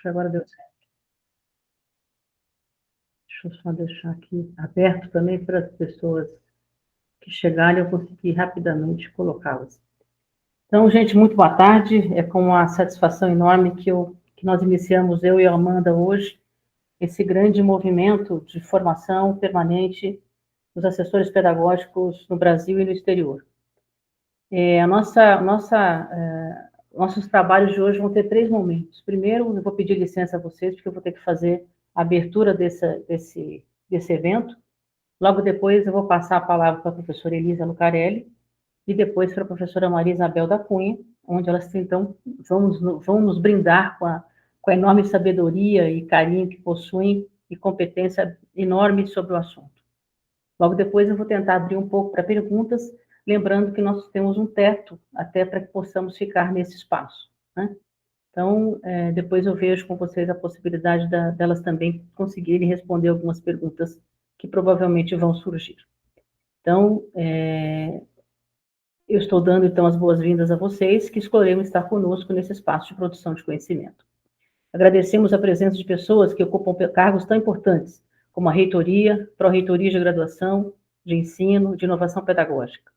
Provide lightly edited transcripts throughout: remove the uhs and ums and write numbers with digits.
Acho que agora deu certo. Deixa eu só deixar aqui aberto também para as pessoas que chegarem, eu conseguir rapidamente colocá-las. Então, gente, muito boa tarde. É com uma satisfação enorme que nós iniciamos, eu e a Amanda, hoje, esse grande movimento de formação permanente dos assessores pedagógicos no Brasil e no exterior. Nossos trabalhos de hoje vão ter 3 momentos. Primeiro, eu vou pedir licença a vocês, porque eu vou ter que fazer a abertura desse evento. Logo depois, eu vou passar a palavra para a professora Elisa Lucarelli e depois para a professora Maria Isabel da Cunha, onde elas, então, vão nos brindar com a enorme sabedoria e carinho que possuem e competência enorme sobre o assunto. Logo depois, eu vou tentar abrir um pouco para perguntas, lembrando que nós temos um teto até para que possamos ficar nesse espaço, né? Então, depois eu vejo com vocês a possibilidade delas também conseguirem responder algumas perguntas que provavelmente vão surgir. Então, eu estou dando, então, as boas-vindas a vocês que escolheram estar conosco nesse espaço de produção de conhecimento. Agradecemos a presença de pessoas que ocupam cargos tão importantes, como a reitoria, pró-reitoria de graduação, de ensino, de inovação pedagógica.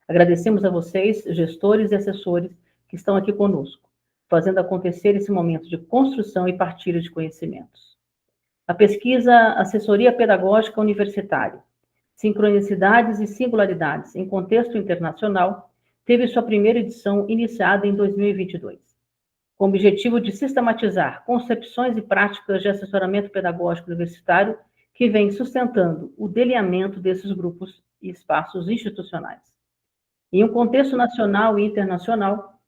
Agradecemos a vocês, gestores e assessores, que estão aqui conosco, fazendo acontecer esse momento de construção e partilha de conhecimentos. A pesquisa Assessoria Pedagógica Universitária, Sincronicidades e Singularidades em Contexto Internacional, teve sua primeira edição iniciada em 2022, com o objetivo de sistematizar concepções e práticas de assessoramento pedagógico universitário que vem sustentando o delineamento desses grupos e espaços institucionais. Em um contexto nacional e internacional,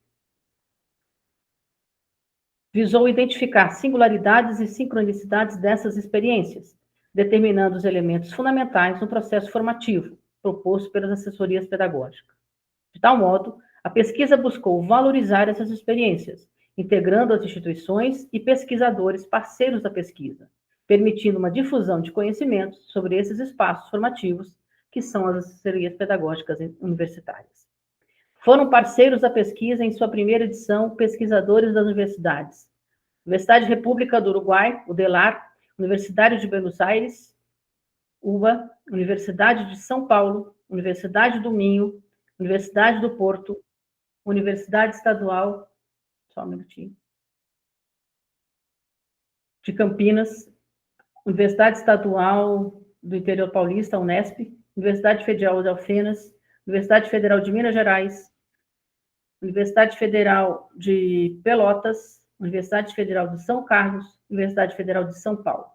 visou identificar singularidades e sincronicidades dessas experiências, determinando os elementos fundamentais no processo formativo proposto pelas assessorias pedagógicas. De tal modo, a pesquisa buscou valorizar essas experiências, integrando as instituições e pesquisadores parceiros da pesquisa, permitindo uma difusão de conhecimentos sobre esses espaços formativos, que são as assessorias pedagógicas universitárias. Foram parceiros da pesquisa em sua primeira edição pesquisadores das universidades: Universidade República do Uruguai, UDELAR, Universidade de Buenos Aires, UBA, Universidade de São Paulo, Universidade do Minho, Universidade do Porto, Universidade Estadual, só um minutinho, de Campinas, Universidade Estadual do Interior Paulista, Unesp, Universidade Federal de Alfenas, Universidade Federal de Minas Gerais, Universidade Federal de Pelotas, Universidade Federal de São Carlos, Universidade Federal de São Paulo.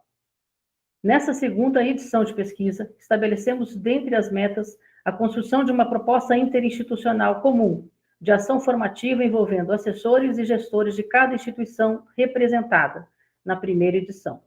Nessa segunda edição de pesquisa, estabelecemos, dentre as metas, a construção de uma proposta interinstitucional comum de ação formativa envolvendo assessores e gestores de cada instituição representada na primeira edição.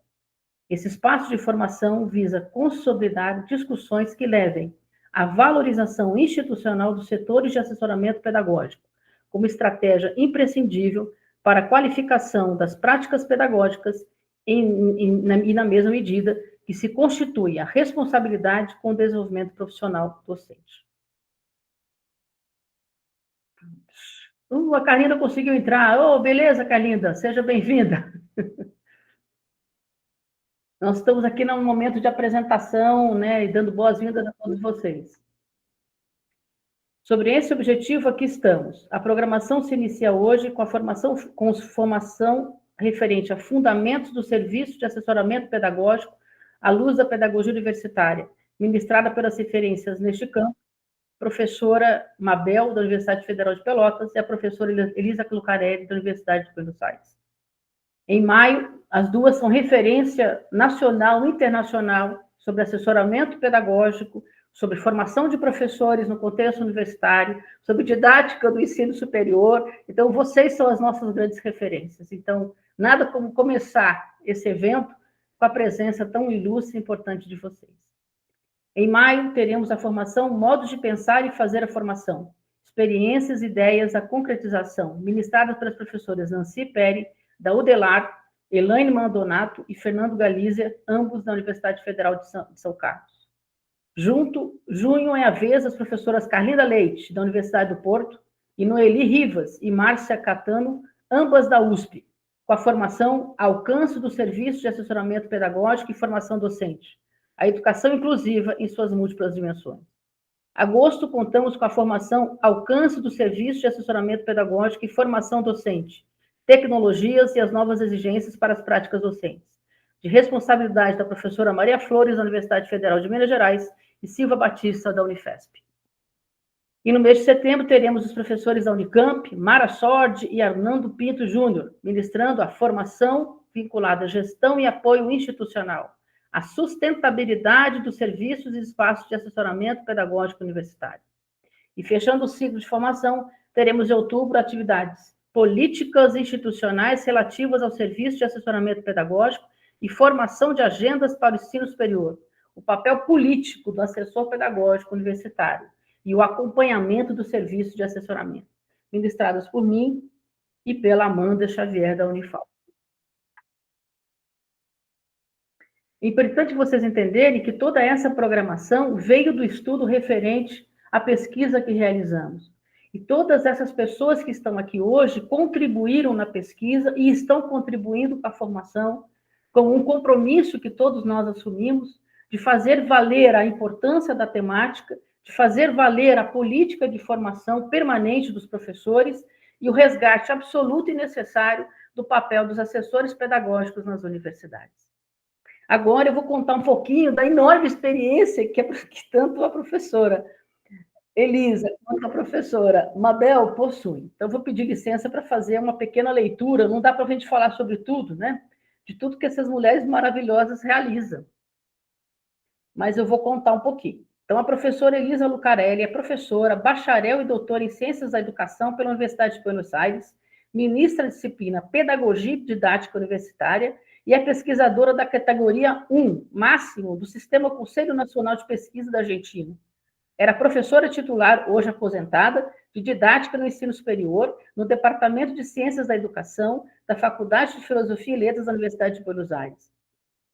Esse espaço de formação visa consolidar discussões que levem à valorização institucional dos setores de assessoramento pedagógico, como estratégia imprescindível para a qualificação das práticas pedagógicas e na mesma medida que se constitui a responsabilidade com o desenvolvimento profissional docente. A Carlinda conseguiu entrar. Oh, beleza, Carlinda, seja bem-vinda. Nós estamos aqui num momento de apresentação, né, e dando boas-vindas a todos vocês. Sobre esse objetivo, aqui estamos. A programação se inicia hoje com a formação referente a fundamentos do serviço de assessoramento pedagógico à luz da pedagogia universitária, ministrada pelas referências neste campo, professora Mabel, da Universidade Federal de Pelotas, e a professora Elisa Lucarelli, da Universidade de Buenos Aires. Em maio, as duas são referência nacional e internacional sobre assessoramento pedagógico, sobre formação de professores no contexto universitário, sobre didática do ensino superior. Então, vocês são as nossas grandes referências. Então, nada como começar esse evento com a presença tão ilustre e importante de vocês. Em maio, teremos a formação Modos de Pensar e Fazer a Formação, Experiências, Ideias, a Concretização, ministrada pelas professoras Nancy Peri, da UDELAR, Elaine Mandonato e Fernando Galizia, ambos da Universidade Federal de São Carlos. Junho é a vez das professoras Carlinda Leite, da Universidade do Porto, e Noeli Rivas e Márcia Catano, ambas da USP, com a formação Alcance do Serviço de Assessoramento Pedagógico e Formação Docente, a educação inclusiva em suas múltiplas dimensões. Agosto, contamos com a formação Alcance do Serviço de Assessoramento Pedagógico e Formação Docente, Tecnologias e as Novas Exigências para as Práticas Docentes, de responsabilidade da professora Maria Flores, da Universidade Federal de Minas Gerais, e Silva Batista, da Unifesp. E no mês de setembro, teremos os professores da Unicamp, Mara Sordi e Arnando Pinto Júnior, ministrando a formação vinculada à gestão e apoio institucional, a sustentabilidade dos serviços e espaços de assessoramento pedagógico universitário. E fechando o ciclo de formação, teremos em outubro atividades políticas institucionais relativas ao serviço de assessoramento pedagógico e formação de agendas para o ensino superior, o papel político do assessor pedagógico universitário e o acompanhamento do serviço de assessoramento, ministradas por mim e pela Amanda Xavier, da Unifal. É importante vocês entenderem que toda essa programação veio do estudo referente à pesquisa que realizamos. E todas essas pessoas que estão aqui hoje contribuíram na pesquisa e estão contribuindo com a formação, com um compromisso que todos nós assumimos de fazer valer a importância da temática, de fazer valer a política de formação permanente dos professores e o resgate absoluto e necessário do papel dos assessores pedagógicos nas universidades. Agora eu vou contar um pouquinho da enorme experiência que tanto a professora Elisa quanto a professora Mabel possuem. Então, vou pedir licença para fazer uma pequena leitura, não dá para a gente falar sobre tudo, né? De tudo que essas mulheres maravilhosas realizam. Mas eu vou contar um pouquinho. Então, a professora Elisa Lucarelli é professora, bacharel e doutora em Ciências da Educação pela Universidade de Buenos Aires, ministra a disciplina Pedagogia e Didática Universitária e é pesquisadora da categoria 1, máximo, do Sistema Conselho Nacional de Pesquisa da Argentina. Era professora titular, hoje aposentada, de Didática no Ensino Superior, no Departamento de Ciências da Educação da Faculdade de Filosofia e Letras da Universidade de Buenos Aires.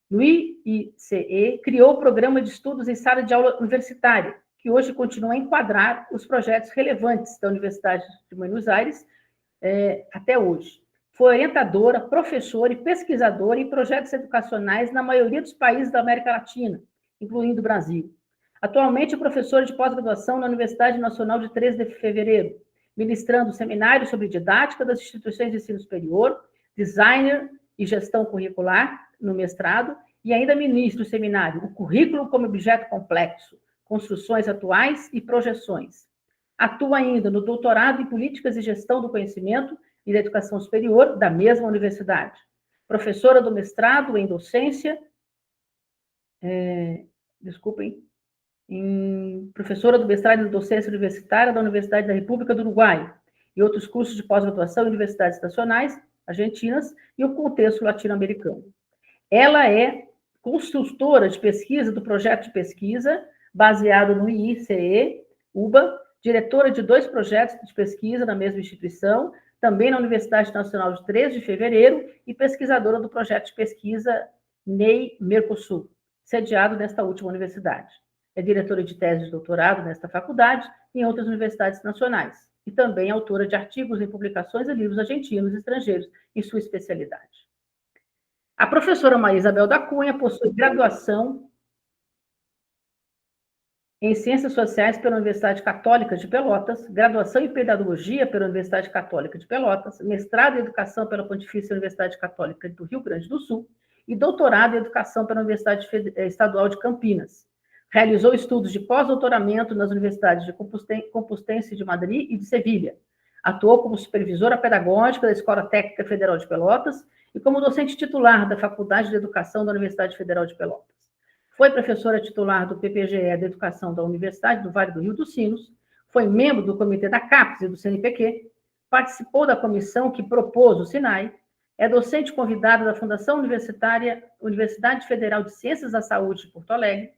No IICE, criou o Programa de Estudos em Sala de Aula Universitária, que hoje continua a enquadrar os projetos relevantes da Universidade de Buenos Aires até hoje. Foi orientadora, professora e pesquisadora em projetos educacionais na maioria dos países da América Latina, incluindo o Brasil. Atualmente é professora de pós-graduação na Universidade Nacional de 13 de Fevereiro, ministrando seminários sobre didática das instituições de ensino superior, designer e gestão curricular no mestrado, e ainda ministra o seminário O Currículo como Objeto Complexo, Construções Atuais e Projeções. Atua ainda no doutorado em Políticas e Gestão do Conhecimento e da Educação Superior da mesma universidade. Professora do mestrado em docência, professora do mestrado em docência universitária da Universidade da República do Uruguai e outros cursos de pós-graduação em universidades nacionais, argentinas e o contexto latino-americano. Ela é consultora de pesquisa do projeto de pesquisa baseado no IICE, UBA, diretora de 2 projetos de pesquisa na mesma instituição, também na Universidade Nacional de 13 de Fevereiro e pesquisadora do projeto de pesquisa NEI Mercosul, sediado nesta última universidade. É diretora de tese de doutorado nesta faculdade e em outras universidades nacionais, e também autora de artigos em publicações e livros argentinos e estrangeiros em sua especialidade. A professora Maria Isabel da Cunha possui graduação em Ciências Sociais pela Universidade Católica de Pelotas, graduação em Pedagogia pela Universidade Católica de Pelotas, mestrado em Educação pela Pontifícia Universidade Católica do Rio Grande do Sul e doutorado em Educação pela Universidade Estadual de Campinas. Realizou estudos de pós-doutoramento nas universidades de Complutense de Madrid e de Sevilha. Atuou como supervisora pedagógica da Escola Técnica Federal de Pelotas e como docente titular da Faculdade de Educação da Universidade Federal de Pelotas. Foi professora titular do PPGE de Educação da Universidade do Vale do Rio dos Sinos, foi membro do comitê da CAPES e do CNPq, participou da comissão que propôs o SINAI, é docente convidada da Fundação Universitária Universidade Federal de Ciências da Saúde de Porto Alegre,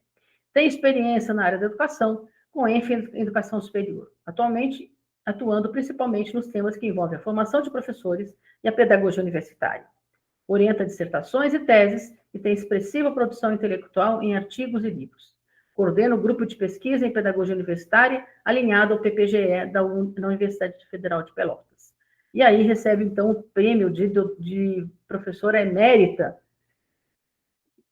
tem experiência na área da educação, com ênfase em educação superior, atualmente atuando principalmente nos temas que envolvem a formação de professores e a pedagogia universitária. Orienta dissertações e teses e tem expressiva produção intelectual em artigos e livros. Coordena o grupo de pesquisa em pedagogia universitária, alinhado ao PPGE da Universidade Federal de Pelotas. E aí recebe, então, o prêmio de professora emérita,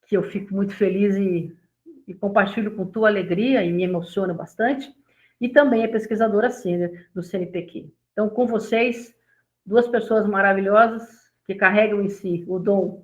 que eu fico muito feliz e compartilho com tua alegria e me emociono bastante, e também é pesquisadora sênior do CNPq. Então, com vocês, duas pessoas maravilhosas que carregam em si o dom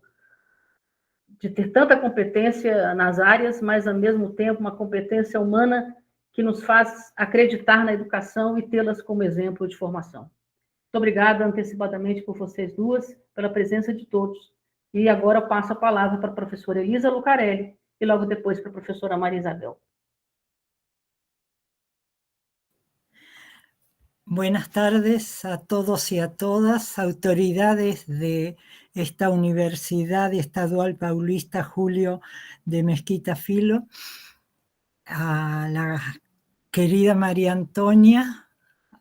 de ter tanta competência nas áreas, mas, ao mesmo tempo, uma competência humana que nos faz acreditar na educação e tê-las como exemplo de formação. Muito obrigada antecipadamente por vocês duas, pela presença de todos. E agora eu passo a palavra para a professora Elisa Lucarelli e logo depois para a professora Maria Isabel. Buenas tardes a todos y a todas, autoridades de esta Universidad Estadual Paulista Julio de Mezquita Filo, a la querida María Antonia,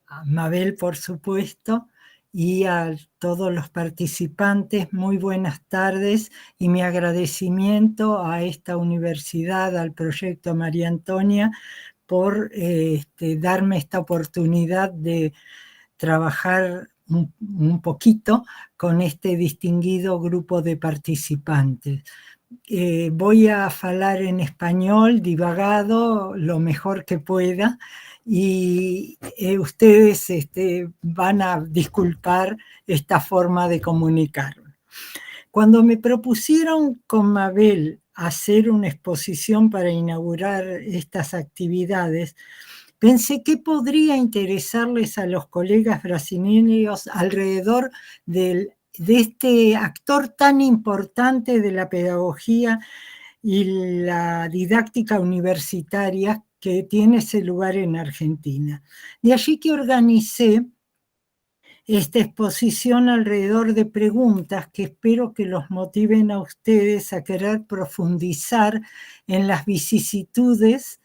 a Mabel por supuesto, y a todos los participantes, muy buenas tardes y mi agradecimiento a esta universidad, al proyecto María Antonia, por darme esta oportunidad de trabajar un poquito con este distinguido grupo de participantes. Voy a hablar en español, divagado, lo mejor que pueda, y ustedes van a disculpar esta forma de comunicar. Cuando me propusieron con Mabel hacer una exposición para inaugurar estas actividades, pensé que podría interesarles a los colegas brasileños alrededor de este actor tan importante de la pedagogía y la didáctica universitaria que tiene ese lugar en Argentina. De allí que organicé esta exposición alrededor de preguntas que espero que los motiven a ustedes a querer profundizar en las vicisitudes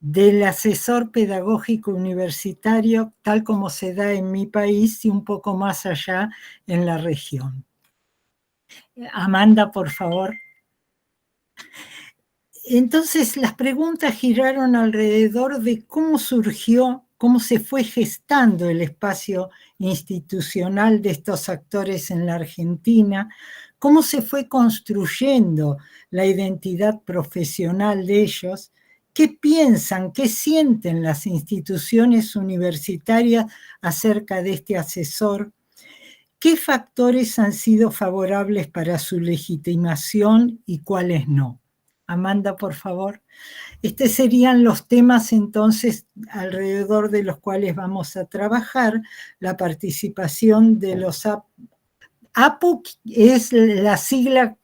del asesor pedagógico universitario, tal como se da en mi país y un poco más allá en la región. Amanda, por favor. Entonces, las preguntas giraron alrededor de cómo surgió, cómo se fue gestando el espacio institucional de estos actores en la Argentina, cómo se fue construyendo la identidad profesional de ellos, qué piensan, qué sienten las instituciones universitarias acerca de este asesor, qué factores han sido favorables para su legitimación y cuáles no. Amanda, por favor. Estos serían los temas entonces alrededor de los cuales vamos a trabajar. La participación de los APU es la sigla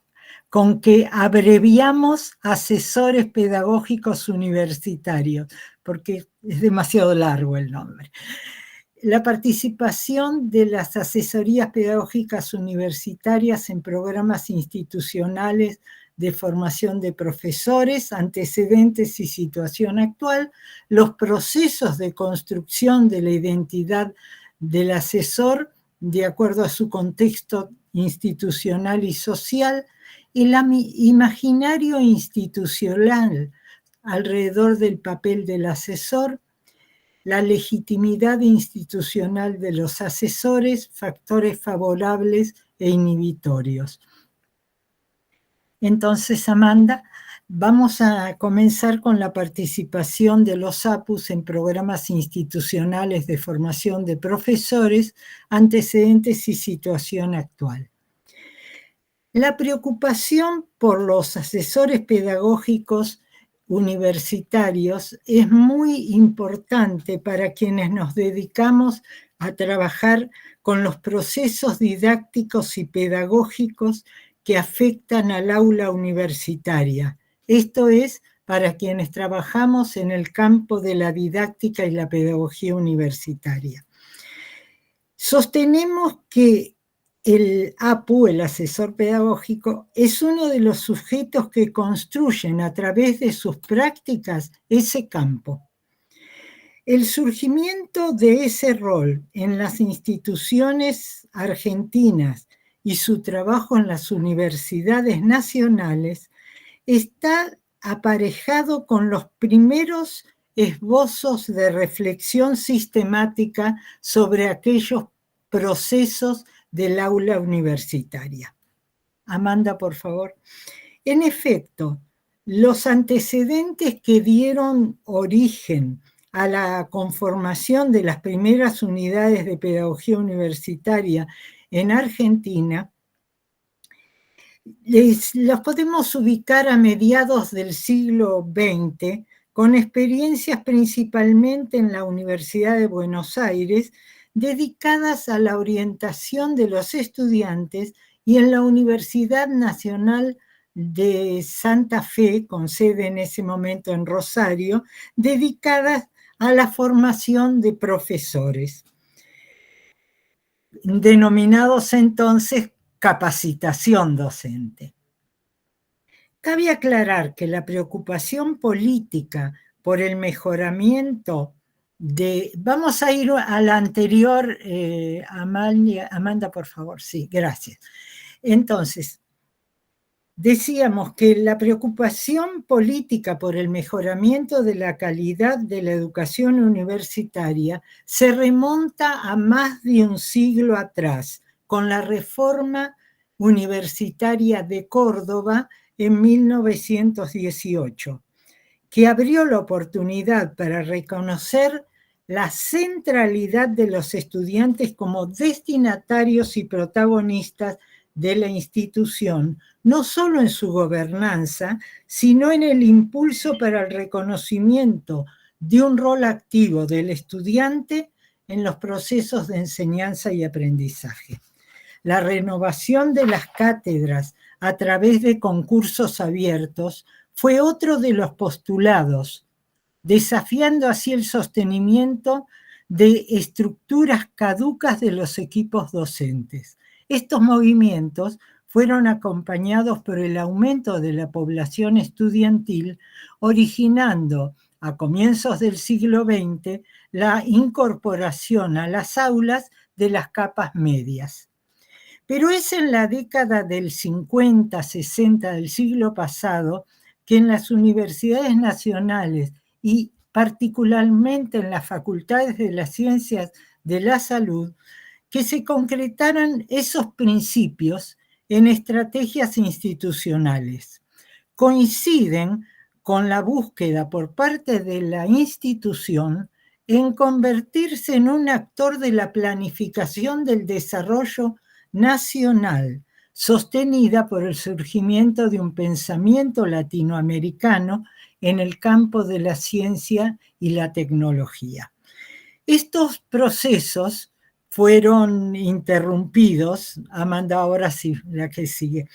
con que abreviamos asesores pedagógicos universitarios, porque es demasiado largo el nombre. La participación de las asesorías pedagógicas universitarias en programas institucionales de formación de profesores, antecedentes y situación actual, los procesos de construcción de la identidad del asesor de acuerdo a su contexto institucional y social, el imaginario institucional alrededor del papel del asesor, la legitimidad institucional de los asesores, factores favorables e inhibitorios. Entonces, Amanda, vamos a comenzar con la participación de los APUs en programas institucionales de formación de profesores, antecedentes y situación actual. La preocupación por los asesores pedagógicos universitarios es muy importante para quienes nos dedicamos a trabajar con los procesos didácticos y pedagógicos que afectan al aula universitaria. Esto es, para quienes trabajamos en el campo de la didáctica y la pedagogía universitaria. Sostenemos que el APU, el asesor pedagógico, es uno de los sujetos que construyen a través de sus prácticas ese campo. El surgimiento de ese rol en las instituciones argentinas y su trabajo en las universidades nacionales está aparejado con los primeros esbozos de reflexión sistemática sobre aquellos procesos del aula universitaria. Amanda, por favor. En efecto, los antecedentes que dieron origen a la conformación de las primeras unidades de pedagogía universitaria en Argentina, los podemos ubicar a mediados del siglo XX, con experiencias principalmente en la Universidad de Buenos Aires, dedicadas a la orientación de los estudiantes, y en la Universidad Nacional de Santa Fe, con sede en ese momento en Rosario, dedicadas a la formación de profesores, denominados entonces capacitación docente. Cabe aclarar que la preocupación política por el mejoramiento de... Vamos a ir a la anterior, Amanda, por favor. Sí, gracias. Entonces, decíamos que la preocupación política por el mejoramiento de la calidad de la educación universitaria se remonta a más de un siglo atrás, con la reforma universitaria de Córdoba en 1918, que abrió la oportunidad para reconocer la centralidad de los estudiantes como destinatarios y protagonistas de la institución, no solo en su gobernanza, sino en el impulso para el reconocimiento de un rol activo del estudiante en los procesos de enseñanza y aprendizaje. La renovación de las cátedras a través de concursos abiertos fue otro de los postulados, desafiando así el sostenimiento de estructuras caducas de los equipos docentes. Estos movimientos fueron acompañados por el aumento de la población estudiantil, originando a comienzos del siglo XX la incorporación a las aulas de las capas medias. Pero es en la década del 50-60 del siglo pasado que en las universidades nacionales y particularmente en las facultades de las ciencias de la salud, que se concretaran esos principios en estrategias institucionales. Coinciden con la búsqueda por parte de la institución en convertirse en un actor de la planificación del desarrollo nacional, sostenida por el surgimiento de un pensamiento latinoamericano en el campo de la ciencia y la tecnología. Estos procesos fueron interrumpidos, Amanda, ahora sí, la que sigue,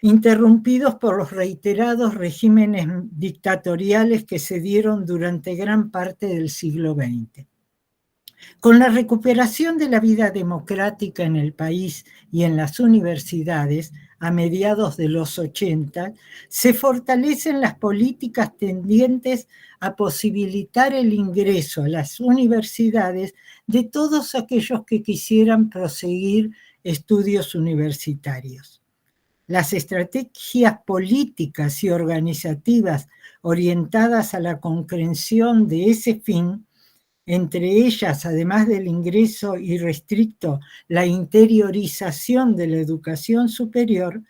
interrumpidos por los reiterados regímenes dictatoriales que se dieron durante gran parte del siglo XX. Con la recuperación de la vida democrática en el país y en las universidades a mediados de los 80, se fortalecen las políticas tendientes a posibilitar el ingreso a las universidades de todos aquellos que quisieran proseguir estudios universitarios. Las estrategias políticas y organizativas orientadas a la concreción de ese fin, entre ellas, además del ingreso irrestricto, la interiorización de la educación superior,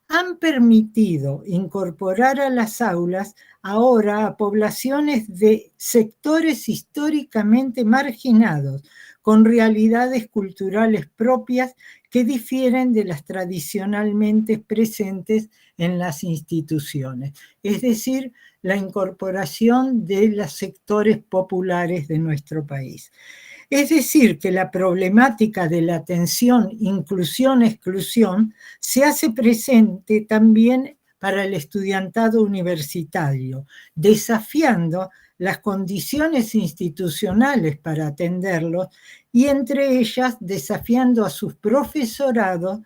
han permitido incorporar a las aulas ahora a poblaciones de sectores históricamente marginados, con realidades culturales propias que difieren de las tradicionalmente presentes en las instituciones, es decir, la incorporación de los sectores populares de nuestro país. Es decir, que la problemática de la atención, inclusión, exclusión, se hace presente también para el estudiantado universitario, desafiando las condiciones institucionales para atenderlos y entre ellas desafiando a sus profesorados,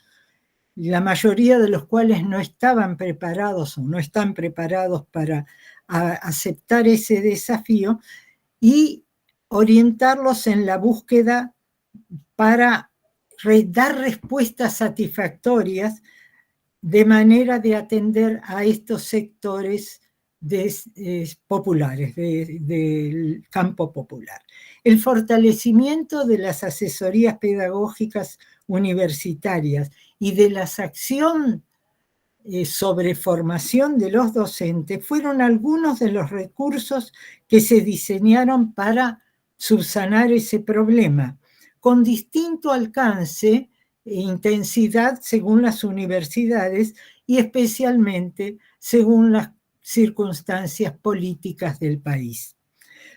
la mayoría de los cuales no estaban preparados o no están preparados para aceptar ese desafío, y orientarlos en la búsqueda para dar respuestas satisfactorias de manera de atender a estos sectores populares, del campo popular. El fortalecimiento de las asesorías pedagógicas universitarias y de las acciones sobre formación de los docentes fueron algunos de los recursos que se diseñaron para subsanar ese problema, con distinto alcance e intensidad según las universidades y especialmente según las circunstancias políticas del país.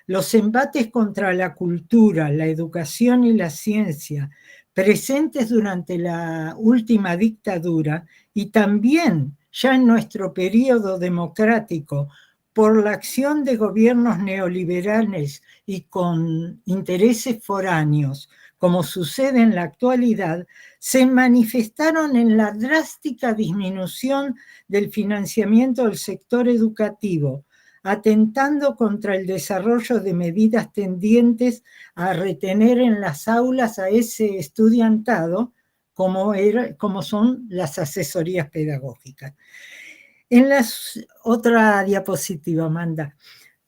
Los embates contra la cultura, la educación y la ciencia presentes durante la última dictadura y también ya en nuestro periodo democrático por la acción de gobiernos neoliberales y con intereses foráneos, como sucede en la actualidad, se manifestaron en la drástica disminución del financiamiento del sector educativo, atentando contra el desarrollo de medidas tendientes a retener en las aulas a ese estudiantado, como son las asesorías pedagógicas. Otra diapositiva, Amanda.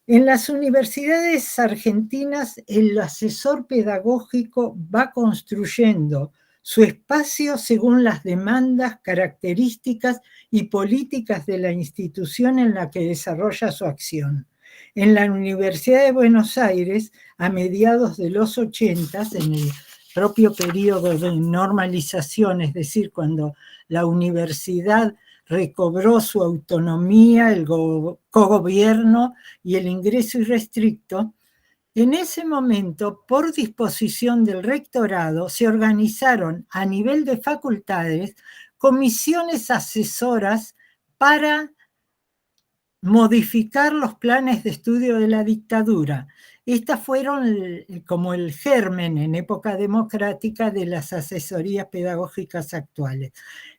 En las universidades argentinas, el asesor pedagógico va construyendo su espacio según las demandas, características y políticas de la institución en la que desarrolla su acción. En la Universidad de Buenos Aires, a mediados de los 80, en el propio periodo de normalización, es decir, cuando la universidad recobró su autonomía, el cogobierno y el ingreso irrestricto, en ese momento, por disposición del rectorado, se organizaron a nivel de facultades comisiones asesoras para modificar los planes de estudio de la dictadura. Estas fueron como el germen en época democrática de las asesorías pedagógicas actuales.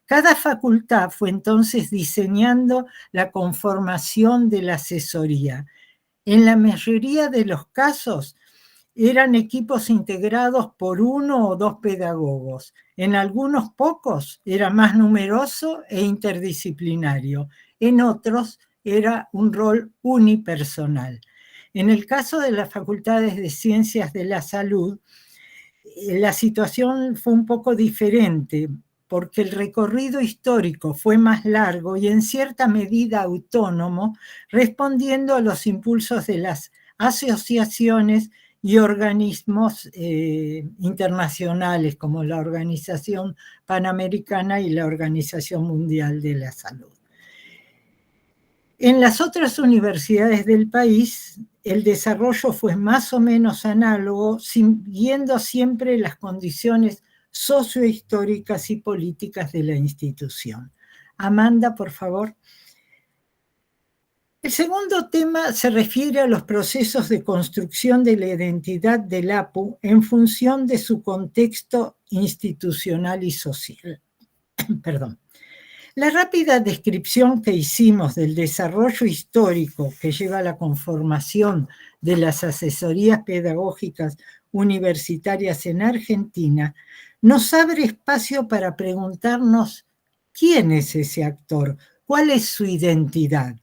Cada facultad fue entonces diseñando la conformación de la asesoría. En la mayoría de los casos eran equipos integrados por 1 o 2 pedagogos. En algunos pocos era más numeroso e interdisciplinario. En otros era un rol unipersonal. En el caso de las facultades de Ciencias de la Salud, la situación fue un poco diferente, porque el recorrido histórico fue más largo y en cierta medida autónomo, respondiendo a los impulsos de las asociaciones y organismos internacionales, como la Organización Panamericana y la Organización Mundial de la Salud. En las otras universidades del país, el desarrollo fue más o menos análogo, siguiendo siempre las condiciones sociohistóricas y políticas de la institución. Amanda, por favor. El segundo tema se refiere a los procesos de construcción de la identidad del APU en función de su contexto institucional y social. Perdón. La rápida descripción que hicimos del desarrollo histórico que lleva a la conformación de las asesorías pedagógicas universitarias en Argentina nos abre espacio para preguntarnos quién es ese actor, cuál es su identidad.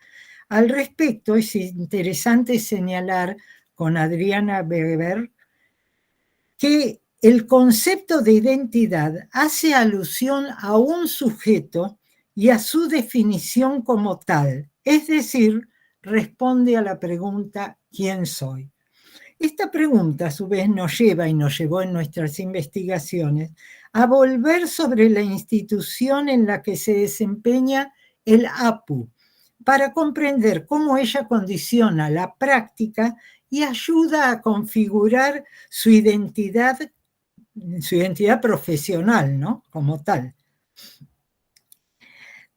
Al respecto, es interesante señalar con Adriana Weber que el concepto de identidad hace alusión a un sujeto y a su definición como tal, es decir, responde a la pregunta ¿quién soy? Esta pregunta, a su vez, nos lleva y nos llevó en nuestras investigaciones a volver sobre la institución en la que se desempeña el APU, para comprender cómo ella condiciona la práctica y ayuda a configurar su identidad profesional, ¿no? Como tal.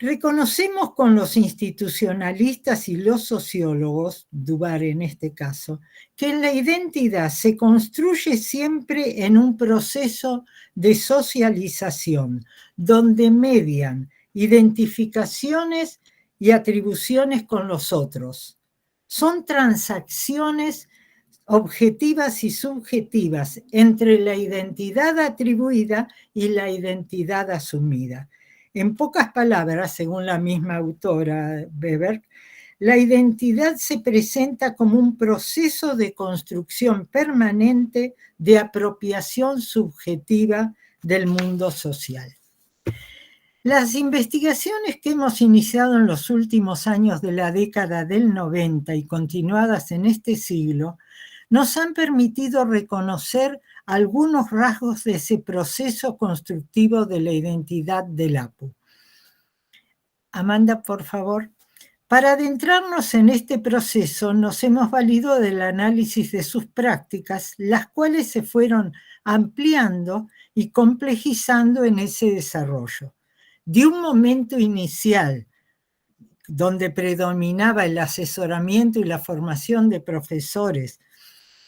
Reconocemos con los institucionalistas y los sociólogos, Dubar en este caso, que la identidad se construye siempre en un proceso de socialización, donde median identificaciones y atribuciones con los otros. Son transacciones objetivas y subjetivas entre la identidad atribuida y la identidad asumida. En pocas palabras, según la misma autora Weber, la identidad se presenta como un proceso de construcción permanente de apropiación subjetiva del mundo social. Las investigaciones que hemos iniciado en los últimos años de la década del 90 y continuadas en este siglo, nos han permitido reconocer algunos rasgos de ese proceso constructivo de la identidad del APU. Amanda, por favor. Para adentrarnos en este proceso, nos hemos valido del análisis de sus prácticas, las cuales se fueron ampliando y complejizando en ese desarrollo. De un momento inicial, donde predominaba el asesoramiento y la formación de profesores,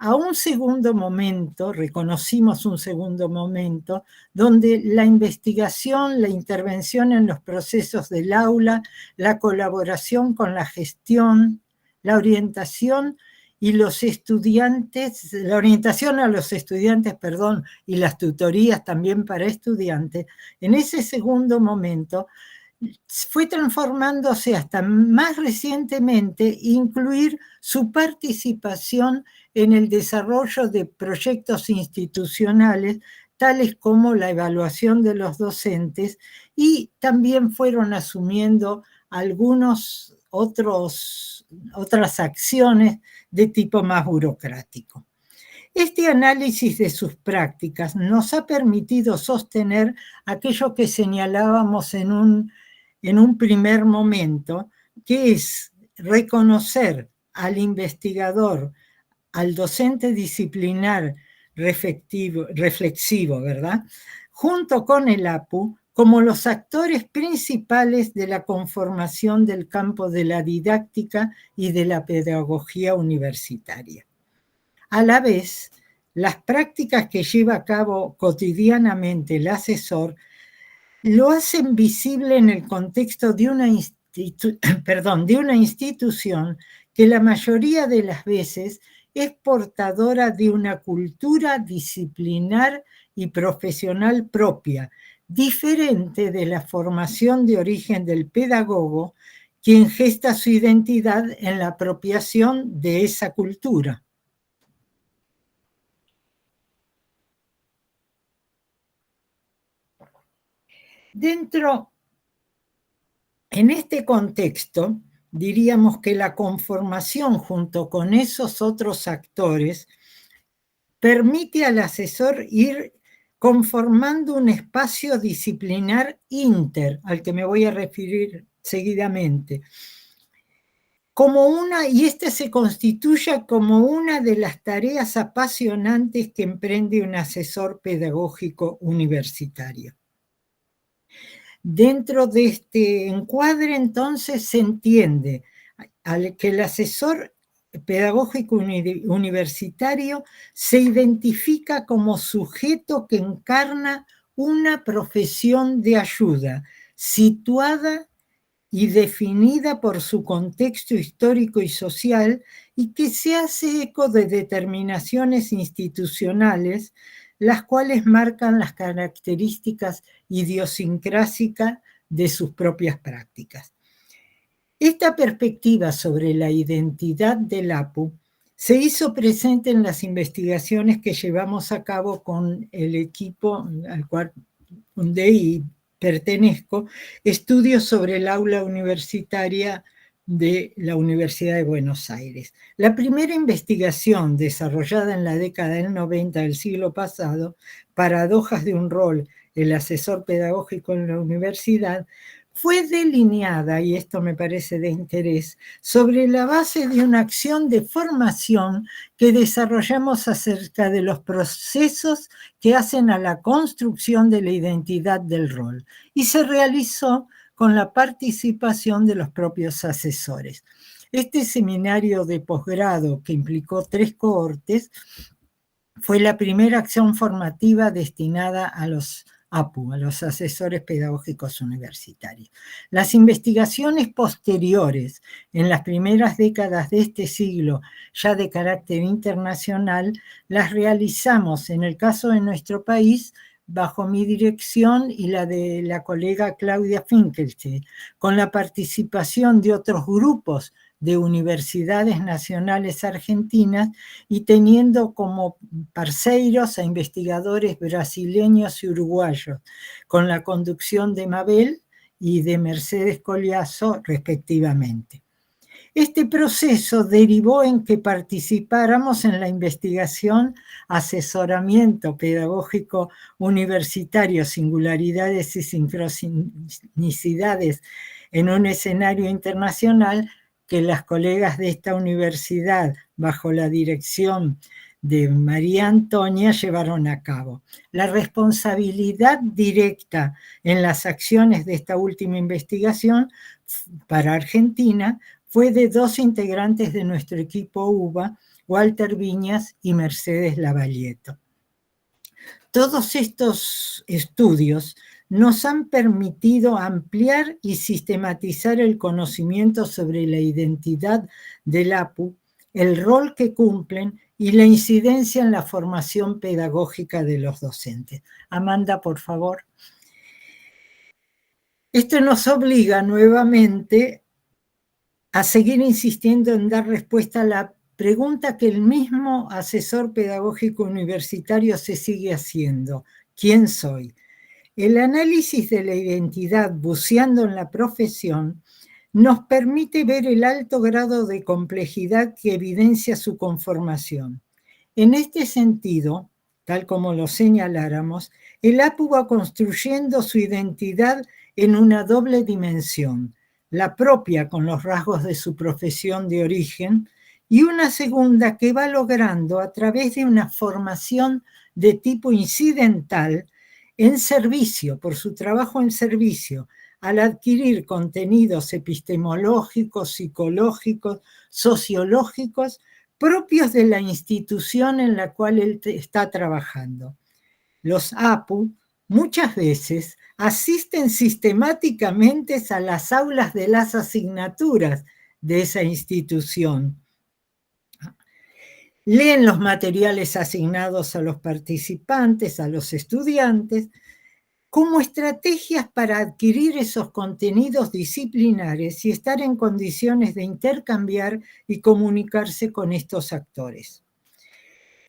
a un segundo momento, reconocimos un segundo momento, donde la investigación, la intervención en los procesos del aula, la colaboración con la gestión, la orientación y los estudiantes, la orientación a los estudiantes, perdón, y las tutorías también para estudiantes, en ese segundo momento fue transformándose hasta más recientemente incluir su participación en el desarrollo de proyectos institucionales, tales como la evaluación de los docentes, y también fueron asumiendo algunas otras acciones de tipo más burocrático. Este análisis de sus prácticas nos ha permitido sostener aquello que señalábamos en un primer momento, que es reconocer al investigador, al docente disciplinar reflexivo, ¿verdad?, junto con el APU, como los actores principales de la conformación del campo de la didáctica y de la pedagogía universitaria. A la vez, las prácticas que lleva a cabo cotidianamente el asesor lo hacen visible en el contexto de una institución que la mayoría de las veces es portadora de una cultura disciplinar y profesional propia, diferente de la formación de origen del pedagogo, quien gesta su identidad en la apropiación de esa cultura. En este contexto, diríamos que la conformación junto con esos otros actores permite al asesor ir conformando un espacio disciplinar al que me voy a referir seguidamente, y este se constituye como una de las tareas apasionantes que emprende un asesor pedagógico universitario. Dentro de este encuadre, entonces, se entiende que el asesor pedagógico universitario se identifica como sujeto que encarna una profesión de ayuda, situada y definida por su contexto histórico y social, y que se hace eco de determinaciones institucionales, las cuales marcan las características idiosincrásicas de sus propias prácticas. Esta perspectiva sobre la identidad del APU se hizo presente en las investigaciones que llevamos a cabo con el equipo al cual fundé y pertenezco, estudios sobre el aula universitaria de la Universidad de Buenos Aires. La primera investigación desarrollada en la década del 90 del siglo pasado, Paradojas de un rol, el asesor pedagógico en la universidad, fue delineada, y esto me parece de interés, sobre la base de una acción de formación que desarrollamos acerca de los procesos que hacen a la construcción de la identidad del rol, y se realizó con la participación de los propios asesores. Este seminario de posgrado, que implicó 3 cohortes, fue la primera acción formativa destinada a los APU, a los asesores pedagógicos universitarios. Las investigaciones posteriores, en las primeras décadas de este siglo, ya de carácter internacional, las realizamos, en el caso de nuestro país, bajo mi dirección y la de la colega Claudia Finkelstein, con la participación de otros grupos de universidades nacionales argentinas y teniendo como parceiros a investigadores brasileños y uruguayos, con la conducción de Mabel y de Mercedes Collazo, respectivamente. Este proceso derivó en que participáramos en la investigación Asesoramiento Pedagógico Universitario, Singularidades y Sincronicidades en un escenario internacional, que las colegas de esta universidad, bajo la dirección de María Antonia, llevaron a cabo. La responsabilidad directa en las acciones de esta última investigación para Argentina fue de dos integrantes de nuestro equipo UBA, Walter Viñas y Mercedes Lavalleto. Todos estos estudios nos han permitido ampliar y sistematizar el conocimiento sobre la identidad del APU, el rol que cumplen y la incidencia en la formación pedagógica de los docentes. Amanda, por favor. Esto nos obliga nuevamente a seguir insistiendo en dar respuesta a la pregunta que el mismo asesor pedagógico universitario se sigue haciendo: ¿quién soy? El análisis de la identidad buceando en la profesión nos permite ver el alto grado de complejidad que evidencia su conformación. En este sentido, tal como lo señaláramos, el APU va construyendo su identidad en una doble dimensión: la propia con los rasgos de su profesión de origen, y una segunda que va logrando a través de una formación de tipo incidental en servicio, por su trabajo en servicio, al adquirir contenidos epistemológicos, psicológicos, sociológicos, propios de la institución en la cual él está trabajando. Los APU muchas veces asisten sistemáticamente a las aulas de las asignaturas de esa institución. Leen los materiales asignados a los participantes, a los estudiantes, como estrategias para adquirir esos contenidos disciplinares y estar en condiciones de intercambiar y comunicarse con estos actores.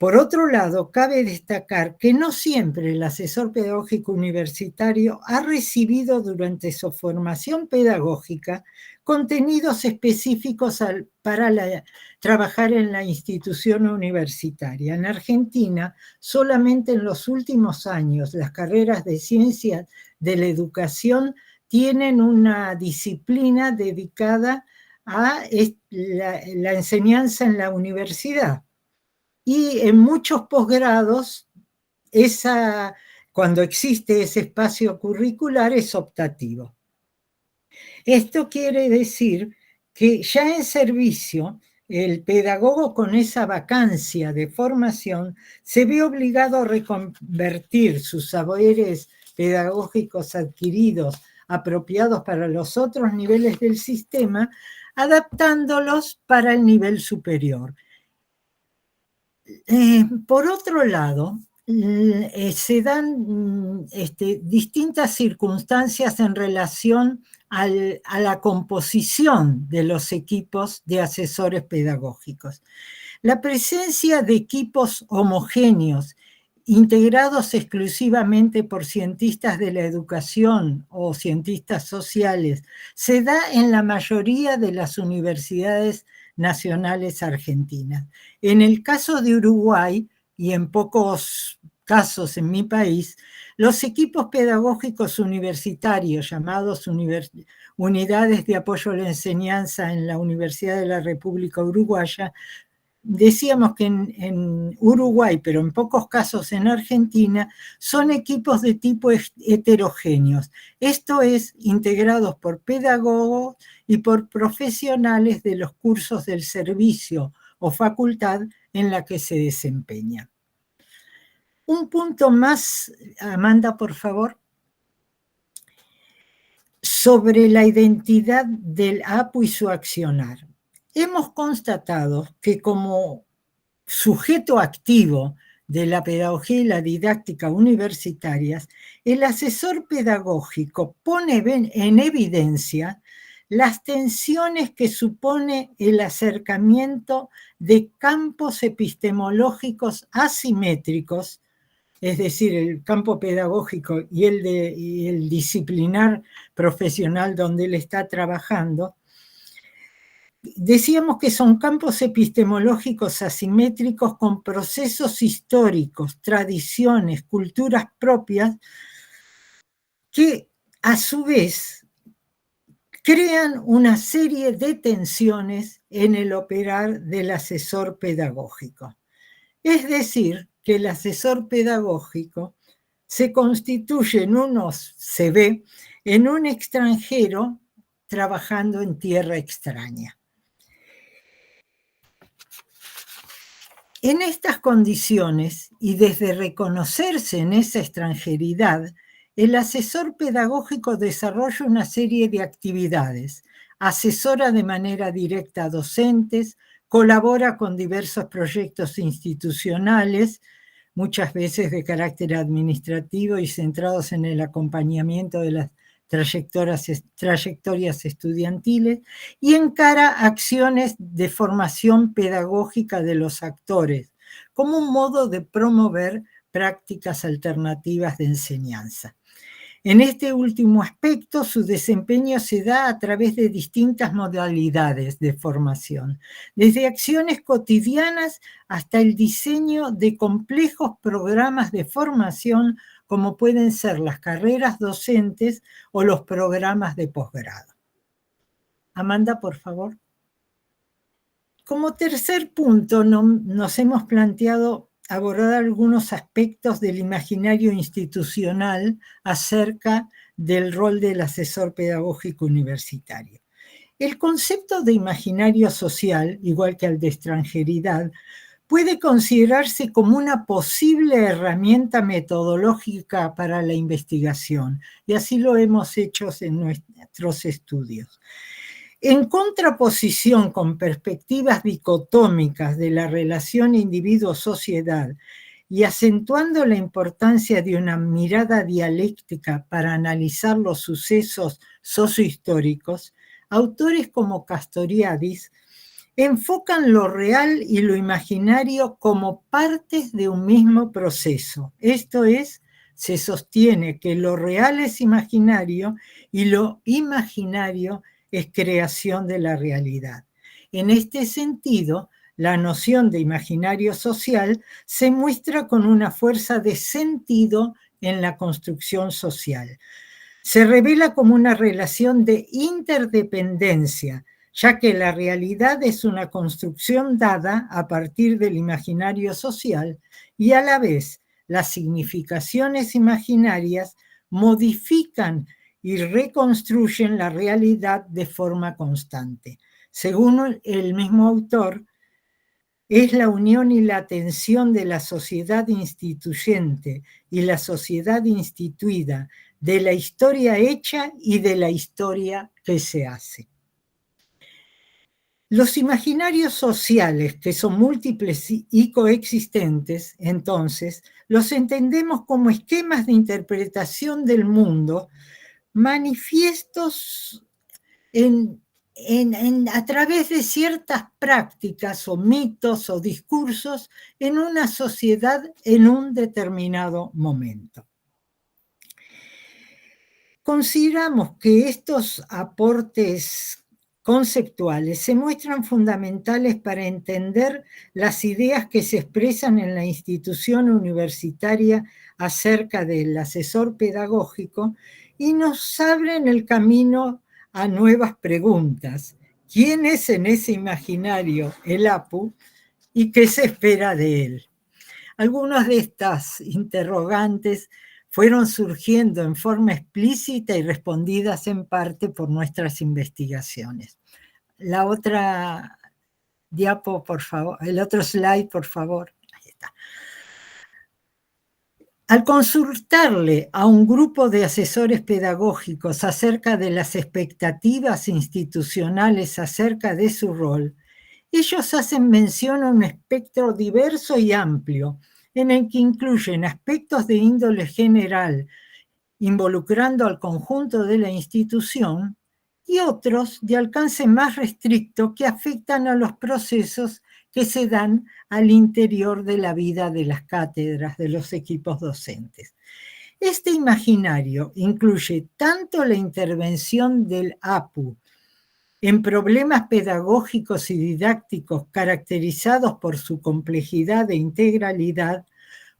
Por otro lado, cabe destacar que no siempre el asesor pedagógico universitario ha recibido durante su formación pedagógica contenidos específicos para trabajar en la institución universitaria. En Argentina, solamente en los últimos años, las carreras de ciencias de la educación tienen una disciplina dedicada a la enseñanza en la universidad. Y en muchos posgrados, cuando existe ese espacio curricular, es optativo. Esto quiere decir que ya en servicio, el pedagogo con esa vacancia de formación se ve obligado a reconvertir sus saberes pedagógicos adquiridos, apropiados para los otros niveles del sistema, adaptándolos para el nivel superior. Por otro lado, se dan distintas circunstancias en relación a la composición de los equipos de asesores pedagógicos. La presencia de equipos homogéneos, integrados exclusivamente por cientistas de la educación o cientistas sociales, se da en la mayoría de las universidades nacionales argentinas. En el caso de Uruguay, y en pocos casos en mi país, los equipos pedagógicos universitarios, llamados unidades de apoyo a la enseñanza en la Universidad de la República Uruguaya, decíamos que en Uruguay, pero en pocos casos en Argentina, son equipos de tipo heterogéneos. Esto es, integrados por pedagogos y por profesionales de los cursos del servicio o facultad en la que se desempeña. Un punto más, Amanda, por favor, sobre la identidad del APU y su accionar. Hemos constatado que como sujeto activo de la pedagogía y la didáctica universitarias, el asesor pedagógico pone en evidencia las tensiones que supone el acercamiento de campos epistemológicos asimétricos, es decir, el campo pedagógico y el disciplinar profesional donde él está trabajando. Decíamos que son campos epistemológicos asimétricos con procesos históricos, tradiciones, culturas propias, que a su vez crean una serie de tensiones en el operar del asesor pedagógico. Es decir, que el asesor pedagógico se constituye se ve en un extranjero trabajando en tierra extraña. En estas condiciones, y desde reconocerse en esa extranjeridad, el asesor pedagógico desarrolla una serie de actividades, asesora de manera directa a docentes, colabora con diversos proyectos institucionales, muchas veces de carácter administrativo y centrados en el acompañamiento de las trayectorias estudiantiles, y encara acciones de formación pedagógica de los actores como un modo de promover prácticas alternativas de enseñanza. En este último aspecto, su desempeño se da a través de distintas modalidades de formación, desde acciones cotidianas hasta el diseño de complejos programas de formación, como pueden ser las carreras docentes o los programas de posgrado. Amanda, por favor. Como tercer punto, nos hemos planteado abordar algunos aspectos del imaginario institucional acerca del rol del asesor pedagógico universitario. El concepto de imaginario social, igual que el de extranjeridad, puede considerarse como una posible herramienta metodológica para la investigación, y así lo hemos hecho en nuestros estudios. En contraposición con perspectivas dicotómicas de la relación individuo-sociedad y acentuando la importancia de una mirada dialéctica para analizar los sucesos sociohistóricos, autores como Castoriadis enfocan lo real y lo imaginario como partes de un mismo proceso. Esto es, se sostiene que lo real es imaginario y lo imaginario es creación de la realidad. En este sentido, la noción de imaginario social se muestra con una fuerza de sentido en la construcción social. Se revela como una relación de interdependencia, ya que la realidad es una construcción dada a partir del imaginario social y a la vez las significaciones imaginarias modifican y reconstruyen la realidad de forma constante. Según el mismo autor, es la unión y la tensión de la sociedad instituyente y la sociedad instituida, de la historia hecha y de la historia que se hace. Los imaginarios sociales, que son múltiples y coexistentes, entonces, los entendemos como esquemas de interpretación del mundo manifiestos a través de ciertas prácticas o mitos o discursos en una sociedad en un determinado momento. Consideramos que estos aportes conceptuales se muestran fundamentales para entender las ideas que se expresan en la institución universitaria acerca del asesor pedagógico y nos abren el camino a nuevas preguntas. ¿Quién es en ese imaginario el APU y qué se espera de él? Algunas de estas interrogantes fueron surgiendo en forma explícita y respondidas en parte por nuestras investigaciones. La otra diapo, por favor, el otro slide, por favor. Ahí está. Al consultarle a un grupo de asesores pedagógicos acerca de las expectativas institucionales acerca de su rol, ellos hacen mención a un espectro diverso y amplio, en el que incluyen aspectos de índole general, involucrando al conjunto de la institución, y otros de alcance más restricto que afectan a los procesos que se dan al interior de la vida de las cátedras, de los equipos docentes. Este imaginario incluye tanto la intervención del APU en problemas pedagógicos y didácticos caracterizados por su complejidad e integralidad,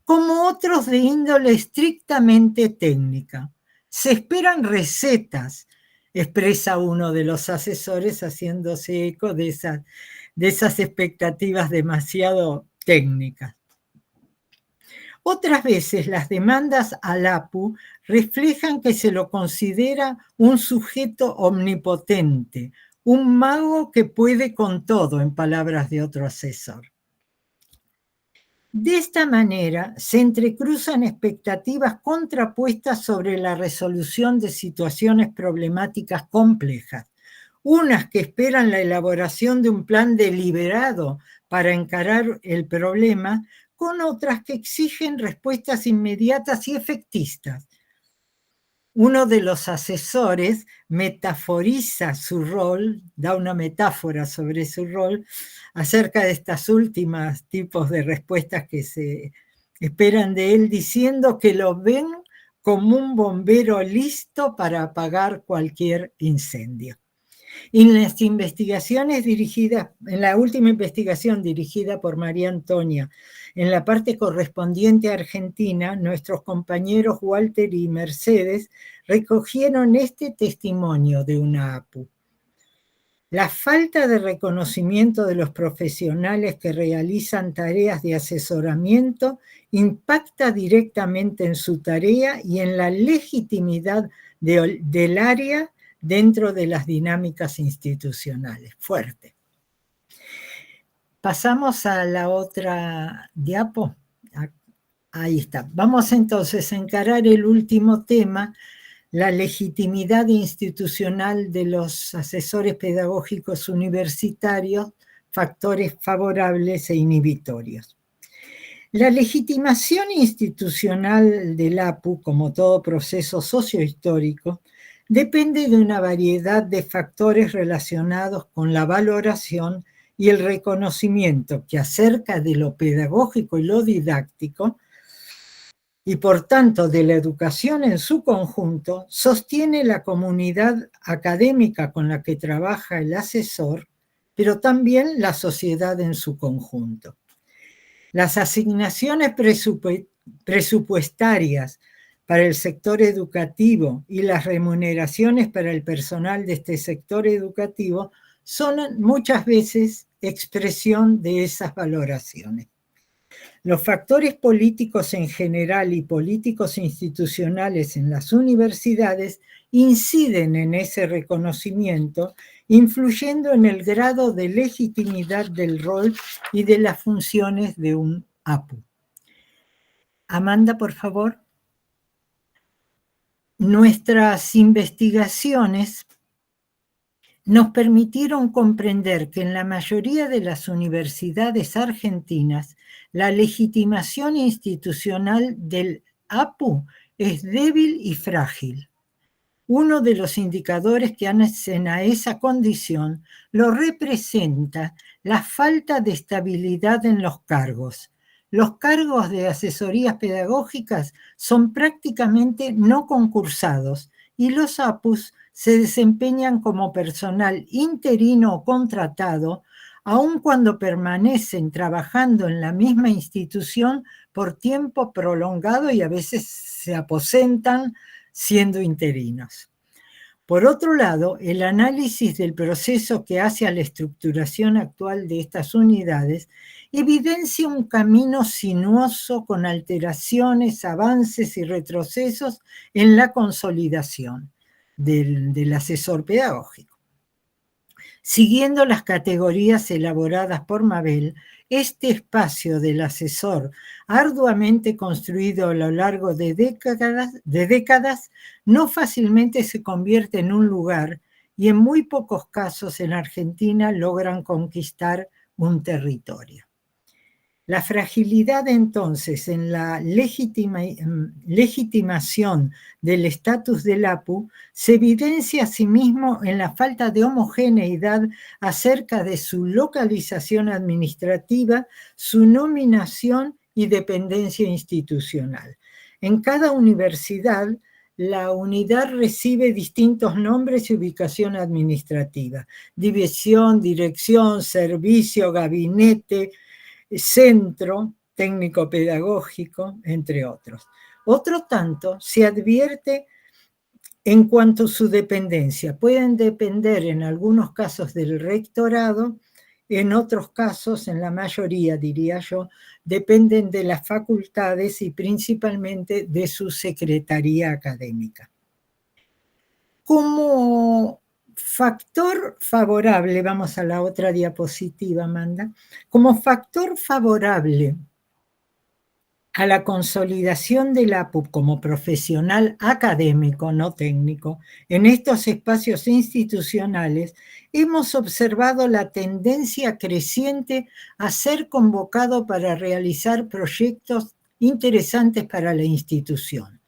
como otros de índole estrictamente técnica. Se esperan recetas, expresa uno de los asesores haciéndose eco de esas expectativas demasiado técnicas. Otras veces las demandas al APU reflejan que se lo considera un sujeto omnipotente, un mago que puede con todo, en palabras de otro asesor. De esta manera se entrecruzan expectativas contrapuestas sobre la resolución de situaciones problemáticas complejas, unas que esperan la elaboración de un plan deliberado para encarar el problema, con otras que exigen respuestas inmediatas y efectistas. Uno de los asesores metaforiza su rol, da una metáfora sobre su rol acerca de estas últimas tipos de respuestas que se esperan de él, diciendo que lo ven como un bombero listo para apagar cualquier incendio. En las investigaciones dirigidas, en la última investigación dirigida por María Antonia, en la parte correspondiente a Argentina, nuestros compañeros Walter y Mercedes recogieron este testimonio de una APU. La falta de reconocimiento de los profesionales que realizan tareas de asesoramiento impacta directamente en su tarea y en la legitimidad del área dentro de las dinámicas institucionales. Fuerte. Pasamos a la otra diapo. Ahí está. Vamos entonces a encarar el último tema, la legitimidad institucional de los asesores pedagógicos universitarios, factores favorables e inhibitorios. La legitimación institucional del APU, como todo proceso sociohistórico, depende de una variedad de factores relacionados con la valoración y el reconocimiento que acerca de lo pedagógico y lo didáctico, y por tanto de la educación en su conjunto, sostiene la comunidad académica con la que trabaja el asesor, pero también la sociedad en su conjunto. Las asignaciones presupuestarias para el sector educativo y las remuneraciones para el personal de este sector educativo son muchas veces expresión de esas valoraciones. Los factores políticos en general y políticos institucionales en las universidades inciden en ese reconocimiento, influyendo en el grado de legitimidad del rol y de las funciones de un APU. Amanda, por favor. Nuestras investigaciones nos permitieron comprender que en la mayoría de las universidades argentinas la legitimación institucional del APU es débil y frágil. Uno de los indicadores que hacen a esa condición lo representa la falta de estabilidad en los cargos. Los cargos de asesorías pedagógicas son prácticamente no concursados y los APUs se desempeñan como personal interino o contratado, aun cuando permanecen trabajando en la misma institución por tiempo prolongado y a veces se aposentan siendo interinos. Por otro lado, el análisis del proceso que hace a la estructuración actual de estas unidades evidencia un camino sinuoso con alteraciones, avances y retrocesos en la consolidación del asesor pedagógico. Siguiendo las categorías elaboradas por Mabel, este espacio del asesor, arduamente construido a lo largo de décadas, no fácilmente se convierte en un lugar y en muy pocos casos en Argentina logran conquistar un territorio. La fragilidad entonces en la legitimación del estatus del APU se evidencia asimismo en la falta de homogeneidad acerca de su localización administrativa, su nominación y dependencia institucional. En cada universidad, la unidad recibe distintos nombres y ubicación administrativa: división, dirección, servicio, gabinete, centro técnico-pedagógico, entre otros. Otro tanto se advierte en cuanto a su dependencia. Pueden depender en algunos casos del rectorado, en otros casos, en la mayoría diría yo, dependen de las facultades y principalmente de su secretaría académica. Como factor favorable, vamos a la otra diapositiva, Amanda, como factor favorable a la consolidación del APU como profesional académico, no técnico, en estos espacios institucionales, hemos observado la tendencia creciente a ser convocado para realizar proyectos interesantes para la institución,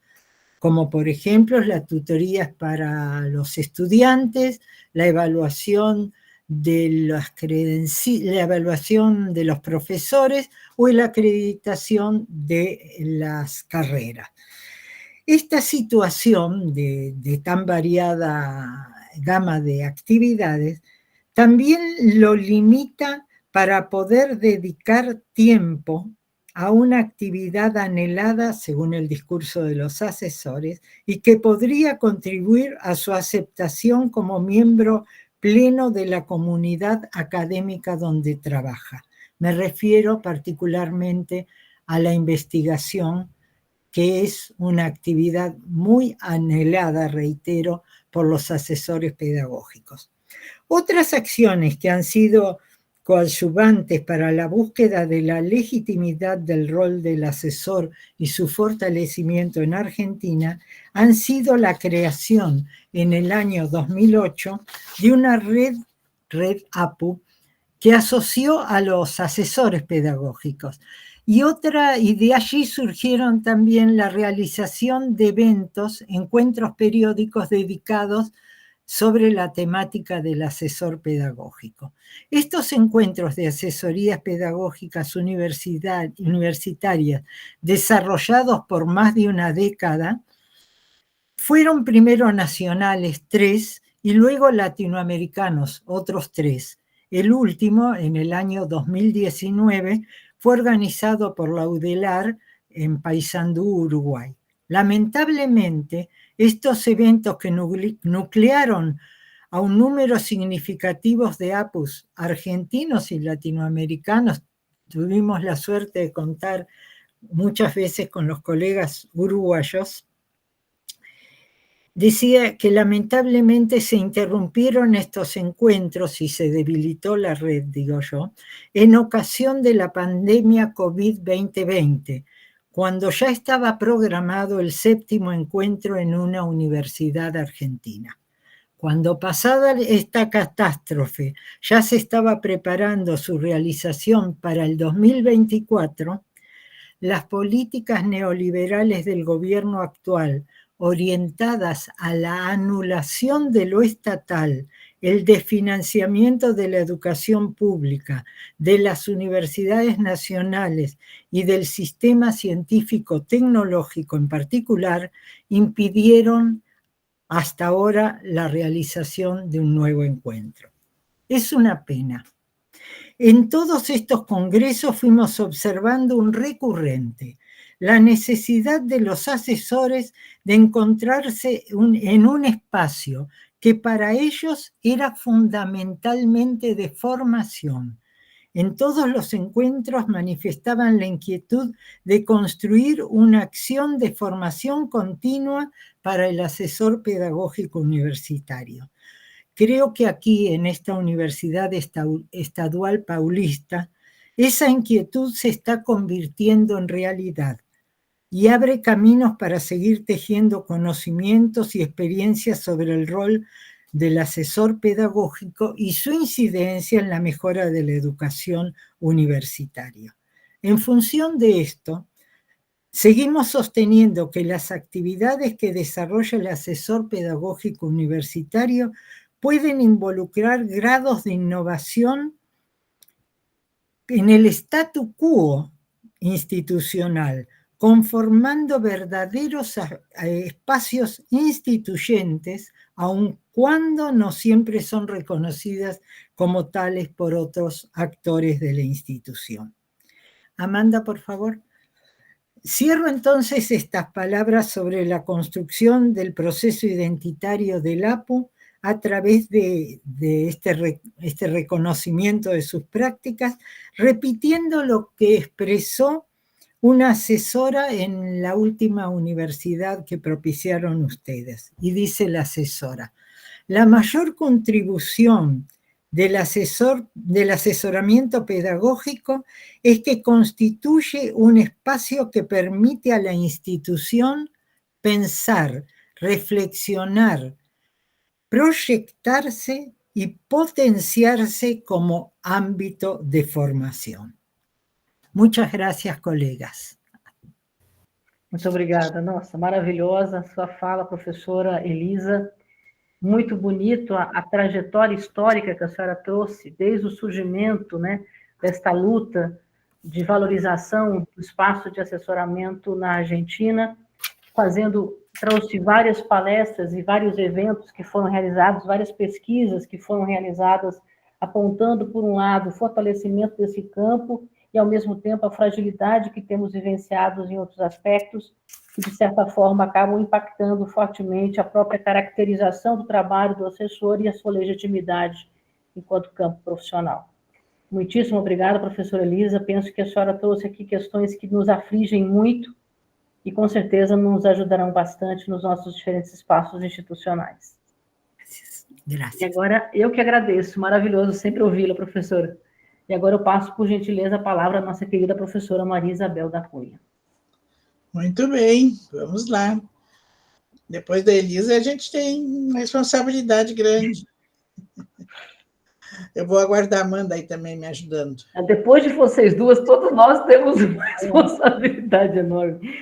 como por ejemplo las tutorías para los estudiantes, la evaluación de la evaluación de los profesores o la acreditación de las carreras. Esta situación de tan variada gama de actividades también lo limita para poder dedicar tiempo a una actividad anhelada según el discurso de los asesores y que podría contribuir a su aceptación como miembro pleno de la comunidad académica donde trabaja. Me refiero particularmente a la investigación, que es una actividad muy anhelada, reitero, por los asesores pedagógicos. Otras acciones que han sido coadyuvantes para la búsqueda de la legitimidad del rol del asesor y su fortalecimiento en Argentina han sido la creación en el año 2008 de una red APU que asoció a los asesores pedagógicos. Y de allí surgieron también la realización de eventos, encuentros periódicos dedicados sobre la temática del asesor pedagógico. Estos encuentros de asesorías pedagógicas universitarias desarrollados por más de una década fueron primero nacionales 3 y luego latinoamericanos otros 3. El último, en el año 2019, fue organizado por la UDELAR en Paysandú, Uruguay. Lamentablemente, estos eventos que nuclearon a un número significativo de APUs argentinos y latinoamericanos, tuvimos la suerte de contar muchas veces con los colegas uruguayos, decía que lamentablemente se interrumpieron estos encuentros y se debilitó la red, digo yo, en ocasión de la pandemia COVID-2020, cuando ya estaba programado el 7º encuentro en una universidad argentina. Cuando pasada esta catástrofe ya se estaba preparando su realización para el 2024, las políticas neoliberales del gobierno actual, orientadas a la anulación de lo estatal, el desfinanciamiento de la educación pública, de las universidades nacionales y del sistema científico-tecnológico en particular, impidieron hasta ahora la realización de un nuevo encuentro. Es una pena. En todos estos congresos fuimos observando un recurrente: la necesidad de los asesores de encontrarse en un espacio que para ellos era fundamentalmente de formación. En todos los encuentros manifestaban la inquietud de construir una acción de formación continua para el asesor pedagógico universitario. Creo que aquí, en esta Universidad Estadual Paulista, esa inquietud se está convirtiendo en realidad y abre caminos para seguir tejiendo conocimientos y experiencias sobre el rol del asesor pedagógico y su incidencia en la mejora de la educación universitaria. En función de esto, seguimos sosteniendo que las actividades que desarrolla el asesor pedagógico universitario pueden involucrar grados de innovación en el statu quo institucional, conformando verdaderos espacios instituyentes, aun cuando no siempre son reconocidas como tales por otros actores de la institución. Amanda, por favor. Cierro entonces estas palabras sobre la construcción del proceso identitario del APU a través de este reconocimiento de sus prácticas, repitiendo lo que expresó una asesora en la última universidad que propiciaron ustedes. Y dice la asesora: la mayor contribución del asesoramiento pedagógico es que constituye un espacio que permite a la institución pensar, reflexionar, proyectarse y potenciarse como ámbito de formación. Muchas gracias, colegas. Muito obrigada. Nossa, maravilhosa a sua fala, professora Elisa. Muito bonito a trajetória histórica que a senhora trouxe, desde o surgimento, né, desta luta de valorização do espaço de assessoramento na Argentina, trouxe várias palestras e vários eventos que foram realizados, várias pesquisas que foram realizadas, apontando, por um lado, o fortalecimento desse campo e, ao mesmo tempo, a fragilidade que temos vivenciado em outros aspectos, que, de certa forma, acabam impactando fortemente a própria caracterização do trabalho do assessor e a sua legitimidade enquanto campo profissional. Muitíssimo obrigada, professora Elisa. Penso que a senhora trouxe aqui questões que nos afligem muito e, com certeza, nos ajudarão bastante nos nossos diferentes espaços institucionais. Graças. E agora, eu que agradeço. Maravilhoso sempre ouvi-la, professora. E agora eu passo, por gentileza, a palavra à nossa querida professora Maria Isabel da Cunha. Muito bem, vamos lá. Depois da Elisa, a gente tem uma responsabilidade grande. Eu vou aguardar a Amanda aí também me ajudando. Depois de vocês duas, todos nós temos uma responsabilidade enorme.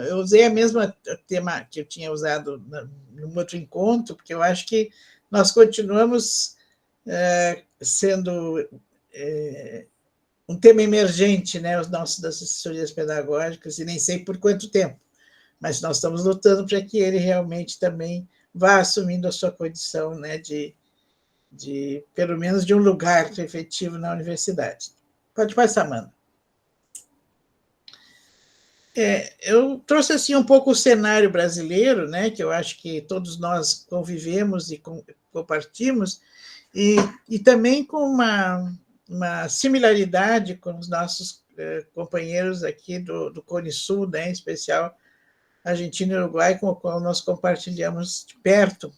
Eu usei a mesma tema que eu tinha usado no outro encontro, porque eu acho que nós continuamos sendo um tema emergente, né, os nossos das assessorias pedagógicas, e nem sei por quanto tempo, mas nós estamos lutando para que ele realmente também vá assumindo a sua condição, né, de pelo menos de um lugar efetivo na universidade. Pode passar, Amanda. Eu trouxe assim um pouco o cenário brasileiro, né, que eu acho que todos nós convivemos e compartimos, e também com uma similaridade com os nossos companheiros aqui do Cone Sul, né, em especial Argentina e Uruguai, com o qual nós compartilhamos de perto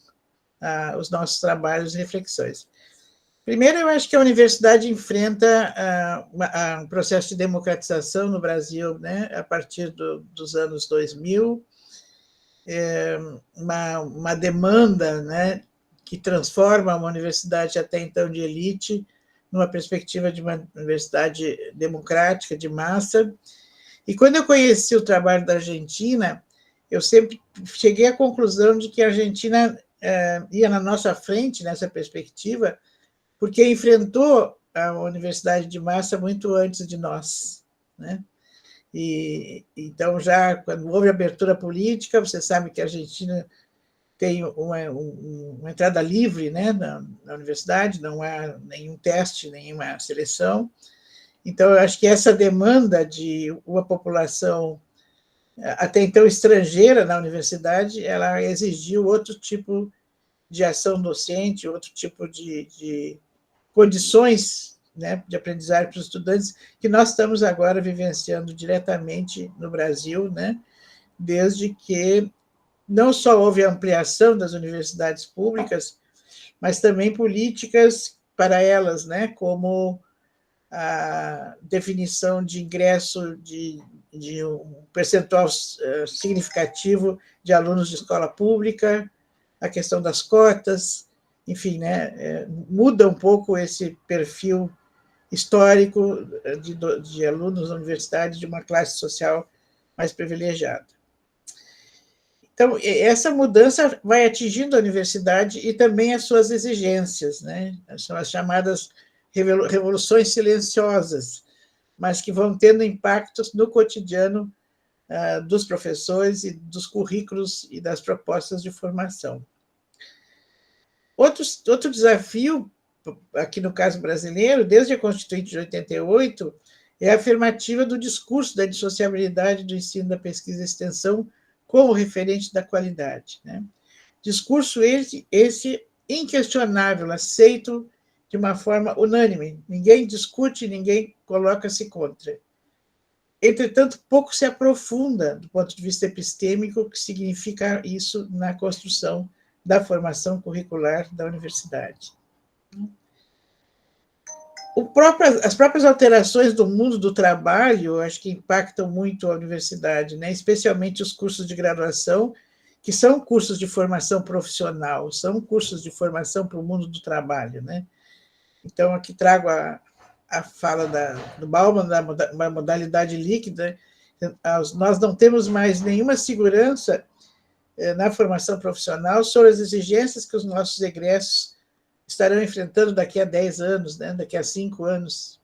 os nossos trabalhos e reflexões. Primeiro, eu acho que a universidade enfrenta um processo de democratização no Brasil, né, a partir dos anos 2000, uma demanda, né, que transforma uma universidade até então de elite numa perspectiva de uma universidade democrática, de massa. E quando eu conheci o trabalho da Argentina, eu sempre cheguei à conclusão de que a Argentina ia na nossa frente nessa perspectiva, porque enfrentou a universidade de massa muito antes de nós, né? E então, já quando houve abertura política, você sabe que a Argentina tem uma entrada livre, né, na universidade, não há nenhum teste, nenhuma seleção. Então, eu acho que essa demanda de uma população até então estrangeira na universidade, ela exigiu outro tipo de ação docente, outro tipo de condições, né, de aprendizagem para os estudantes, que nós estamos agora vivenciando diretamente no Brasil, né, desde que não só houve a ampliação das universidades públicas, mas também políticas para elas, né, como a definição de ingresso de um percentual significativo de alunos de escola pública, a questão das cotas, enfim, né, muda um pouco esse perfil histórico de alunos da universidade de uma classe social mais privilegiada. Então, essa mudança vai atingindo a universidade e também as suas exigências, né? São as chamadas revoluções silenciosas, mas que vão tendo impactos no cotidiano dos professores e dos currículos e das propostas de formação. Outro desafio, aqui no caso brasileiro, desde a Constituinte de 88, é a afirmativa do discurso da indissociabilidade do ensino, da pesquisa e extensão como referente da qualidade, né? Discurso esse inquestionável, aceito de uma forma unânime. Ninguém discute, ninguém coloca-se contra. Entretanto, pouco se aprofunda, do ponto de vista epistêmico, o que significa isso na construção da formação curricular da universidade. As próprias alterações do mundo do trabalho, acho que impactam muito a universidade, né? Especialmente os cursos de graduação, que são cursos de formação profissional, são cursos de formação para o mundo do trabalho, né? Então, aqui trago a fala do Bauman, da modalidade líquida. Nós não temos mais nenhuma segurança na formação profissional sobre as exigências que os nossos egressos estarão enfrentando daqui a 10 anos, né? Daqui a 5 anos.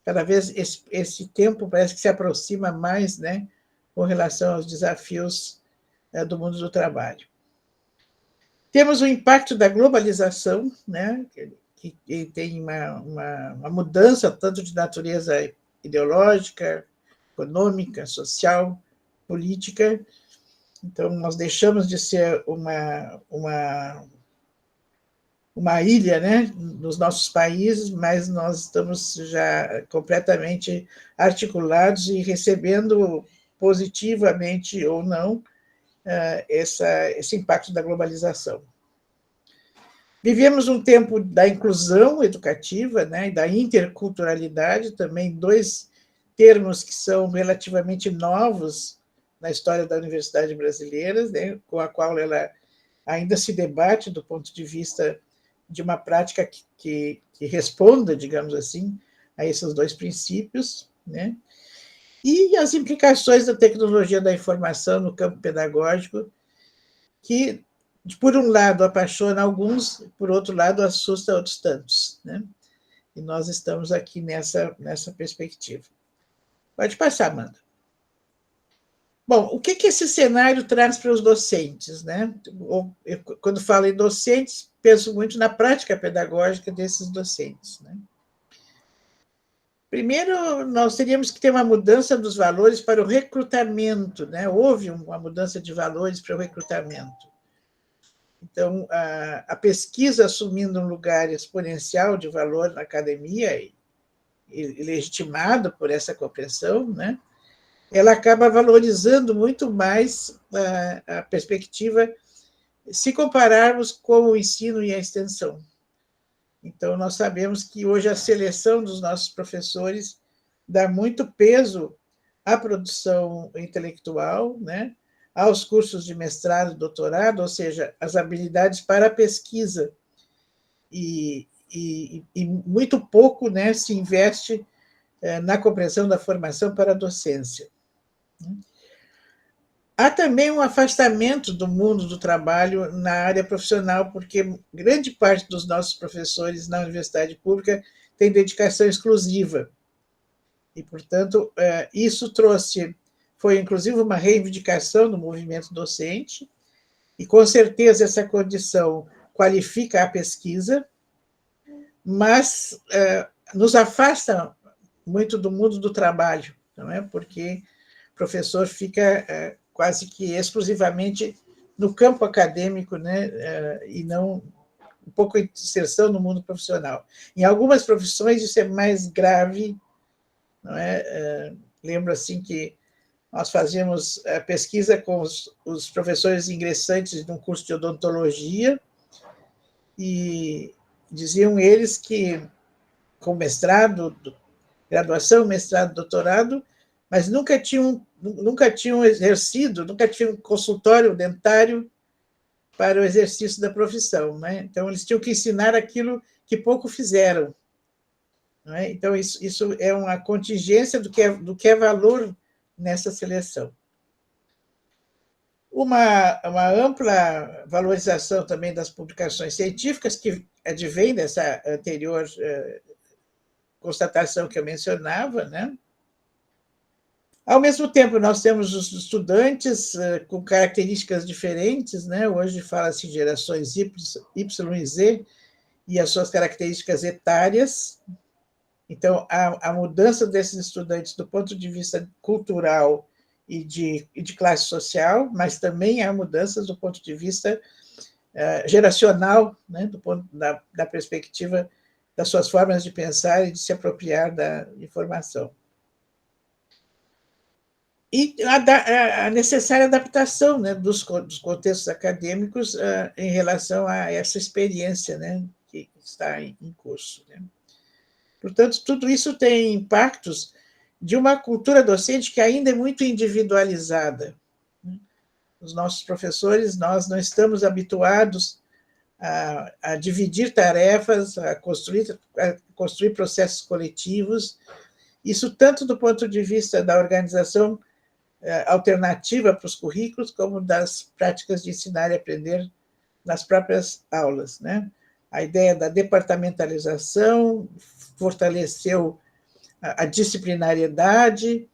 Cada vez esse tempo parece que se aproxima mais, né? Com relação aos desafios do mundo do trabalho. Temos o impacto da globalização, né? Que tem uma mudança tanto de natureza ideológica, econômica, social, política. Então, nós deixamos de ser uma ilha, né, nos nossos países, mas nós estamos já completamente articulados e recebendo positivamente ou não esse impacto da globalização. Vivemos um tempo da inclusão educativa, né, e da interculturalidade, também dois termos que são relativamente novos na história da universidade brasileira, né, com a qual ela ainda se debate do ponto de vista de uma prática que responda, digamos assim, a esses dois princípios, né? E as implicações da tecnologia da informação no campo pedagógico, que, por um lado, apaixona alguns, por outro lado, assusta outros tantos, né? E nós estamos aqui nessa perspectiva. Pode passar, Amanda. Bom, o que esse cenário traz para os docentes, né? Quando falo em docentes, penso muito na prática pedagógica desses docentes, né? Primeiro, nós teríamos que ter uma mudança dos valores para o recrutamento, né? Houve uma mudança de valores para o recrutamento. Então, a pesquisa assumindo um lugar exponencial de valor na academia, e legitimado por essa compreensão, né? Ela acaba valorizando muito mais a perspectiva se compararmos com o ensino e a extensão. Então, nós sabemos que hoje a seleção dos nossos professores dá muito peso à produção intelectual, né? Aos cursos de mestrado, doutorado, ou seja, as habilidades para a pesquisa. E muito pouco, né, se investe na compreensão da formação para a docência. Há também um afastamento do mundo do trabalho na área profissional, porque grande parte dos nossos professores na universidade pública tem dedicação exclusiva. E, portanto, isso foi inclusive uma reivindicação do movimento docente, e com certeza essa condição qualifica a pesquisa, mas nos afasta muito do mundo do trabalho, não é? Porque o professor fica quase que exclusivamente no campo acadêmico, né? E não um pouco de inserção no mundo profissional. Em algumas profissões isso é mais grave, não é? Lembro assim que nós fazíamos pesquisa com os professores ingressantes de um curso de odontologia e diziam eles que com mestrado, graduação, mestrado, doutorado, mas nunca tinham exercido, nunca tinham consultório dentário para o exercício da profissão, né? Então, eles tinham que ensinar aquilo que pouco fizeram. não é? Então, isso é uma contingência do que é valor nessa seleção. Uma ampla valorização também das publicações científicas, que advém dessa anterior constatação que eu mencionava, né? Ao mesmo tempo, nós temos os estudantes com características diferentes, né? Hoje fala-se de gerações Y e Z e as suas características etárias. Então, a mudança desses estudantes do ponto de vista cultural e de classe social, mas também há mudanças do ponto de vista geracional, né? Do ponto da perspectiva das suas formas de pensar e de se apropriar da informação. E a necessária adaptação, né, dos contextos acadêmicos em relação a essa experiência, né, que está em curso. Né. Portanto, tudo isso tem impactos de uma cultura docente que ainda é muito individualizada. Os nossos professores, nós não estamos habituados a dividir tarefas, a construir processos coletivos, isso tanto do ponto de vista da organização alternativa para os currículos, como das práticas de ensinar e aprender nas próprias aulas. Né? A ideia da departamentalização fortaleceu a disciplinariedade,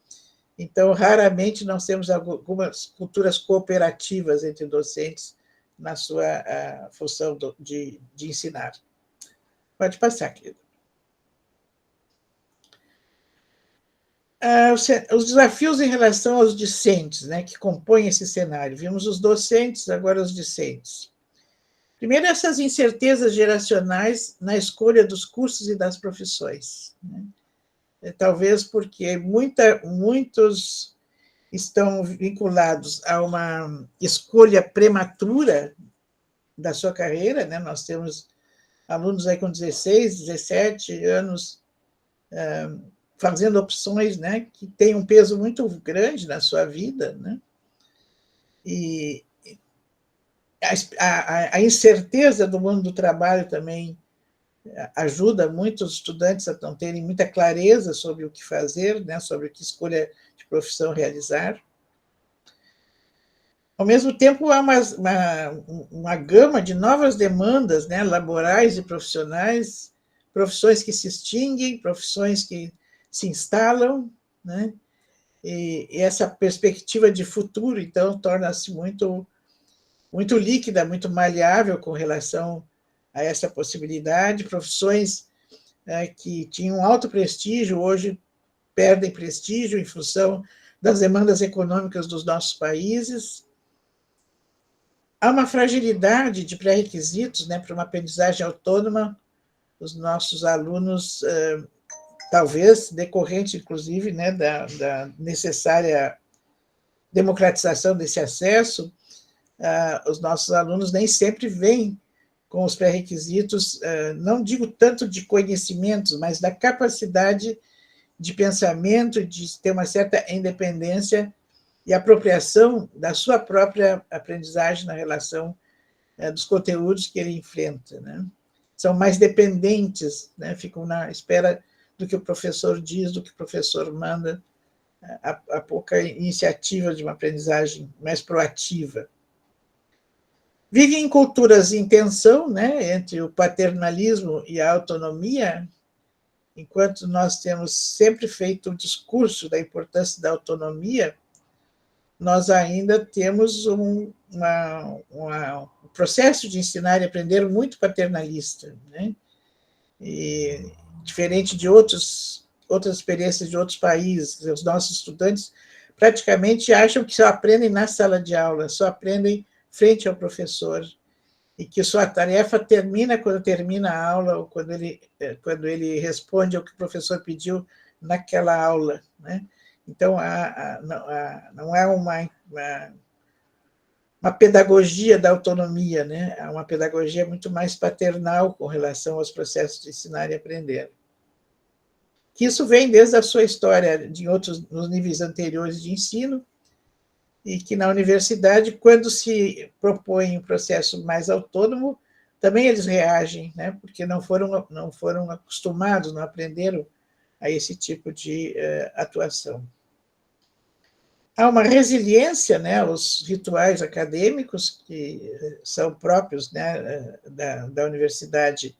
então, raramente nós temos algumas culturas cooperativas entre docentes na sua função de ensinar. Pode passar, querida. Os desafios em relação aos discentes, né, que compõem esse cenário. Vimos os docentes, agora os discentes. Primeiro, essas incertezas geracionais na escolha dos cursos e das profissões. Né? Talvez porque muitos estão vinculados a uma escolha prematura da sua carreira. Né? Nós temos alunos aí com 16, 17 anos fazendo opções, né, que têm um peso muito grande na sua vida, né? E a incerteza do mundo do trabalho também ajuda muitos estudantes a não terem muita clareza sobre o que fazer, né, sobre que escolha de profissão realizar. Ao mesmo tempo, há uma gama de novas demandas, né, laborais e profissionais, profissões que se extinguem, profissões que se instalam, né? E essa perspectiva de futuro, então, torna-se muito líquida, muito maleável com relação a essa possibilidade. Profissões que tinham alto prestígio, hoje perdem prestígio em função das demandas econômicas dos nossos países. Há uma fragilidade de pré-requisitos, né, para uma aprendizagem autônoma. Os nossos alunos, talvez decorrente, inclusive, né, da necessária democratização desse acesso, os nossos alunos nem sempre vêm com os pré-requisitos, não digo tanto de conhecimentos, mas da capacidade de pensamento, de ter uma certa independência e apropriação da sua própria aprendizagem na relação dos conteúdos que ele enfrenta. Né? São mais dependentes, né? Ficam na espera do que o professor diz, do que o professor manda, há pouca iniciativa de uma aprendizagem mais proativa. Vivem em culturas em tensão, né, entre o paternalismo e a autonomia, enquanto nós temos sempre feito o discurso da importância da autonomia, nós ainda temos um processo de ensinar e aprender muito paternalista, né? E, diferente de outras experiências de outros países, os nossos estudantes praticamente acham que só aprendem na sala de aula, só aprendem frente ao professor, e que sua tarefa termina quando termina a aula, ou quando ele responde ao que o professor pediu naquela aula. Né? Então, não é uma pedagogia da autonomia, né? É uma pedagogia muito mais paternal com relação aos processos de ensinar e aprender. Que isso vem desde a sua história nos níveis anteriores de ensino, e que na universidade, quando se propõe um processo mais autônomo, também eles reagem, né? Porque não foram acostumados, não aprenderam a esse tipo de atuação. Há uma resiliência, né, aos rituais acadêmicos que são próprios, né, da universidade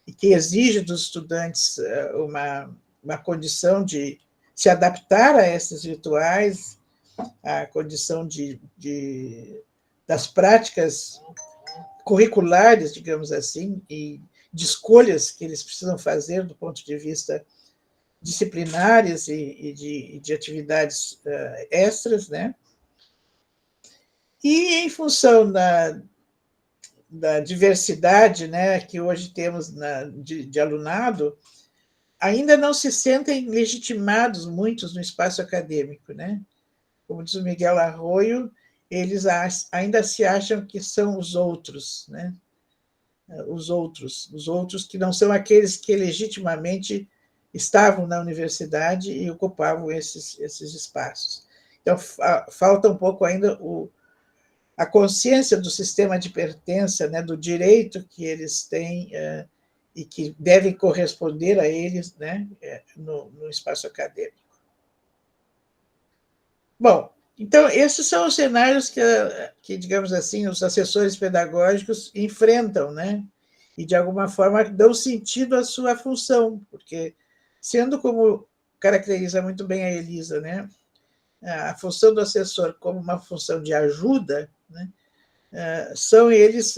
e que exige dos estudantes uma condição de se adaptar a esses rituais, a condição das práticas curriculares, digamos assim, e de escolhas que eles precisam fazer do ponto de vista disciplinares e de atividades extras, né? E em função da diversidade, né, que hoje temos de alunado, ainda não se sentem legitimados muitos no espaço acadêmico, né? Como diz o Miguel Arroyo, eles ainda se acham que são os outros, né? Os outros que não são aqueles que legitimamente estavam na universidade e ocupavam esses espaços. Então, falta um pouco ainda a consciência do sistema de pertença, né, do direito que eles têm e que devem corresponder a eles, né, no espaço acadêmico. Bom, então, esses são os cenários que, digamos assim, os assessores pedagógicos enfrentam, né, e, de alguma forma, dão sentido à sua função, porque, sendo como caracteriza muito bem a Elisa, né, a função do assessor como uma função de ajuda, né, são eles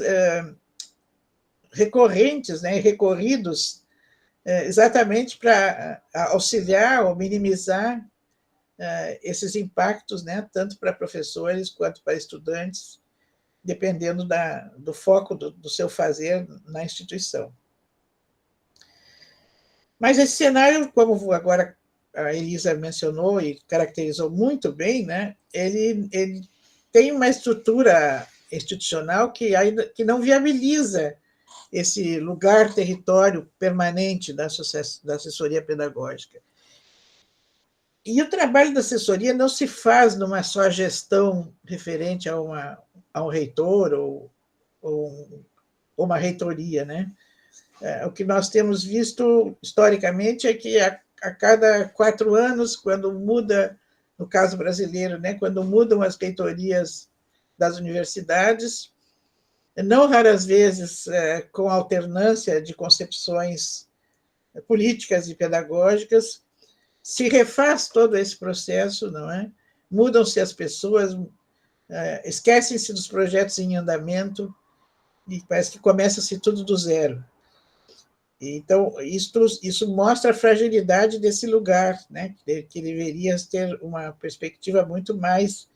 recorrentes, né, recorridos exatamente para auxiliar ou minimizar esses impactos, né, tanto para professores quanto para estudantes, dependendo do foco do seu fazer na instituição. Mas esse cenário, como agora a Elisa mencionou e caracterizou muito bem, né, ele tem uma estrutura institucional que não viabiliza esse lugar, território permanente da assessoria pedagógica. E o trabalho da assessoria não se faz numa só gestão referente a um reitor ou uma reitoria, né? O que nós temos visto historicamente é que a cada 4 anos, quando muda, no caso brasileiro, né, quando mudam as reitorias das universidades, não raras vezes com alternância de concepções políticas e pedagógicas, se refaz todo esse processo, não é? Mudam-se as pessoas, esquecem-se dos projetos em andamento e parece que começa-se tudo do zero. Então, isso mostra a fragilidade desse lugar, né? Que deveria ter uma perspectiva muito mais,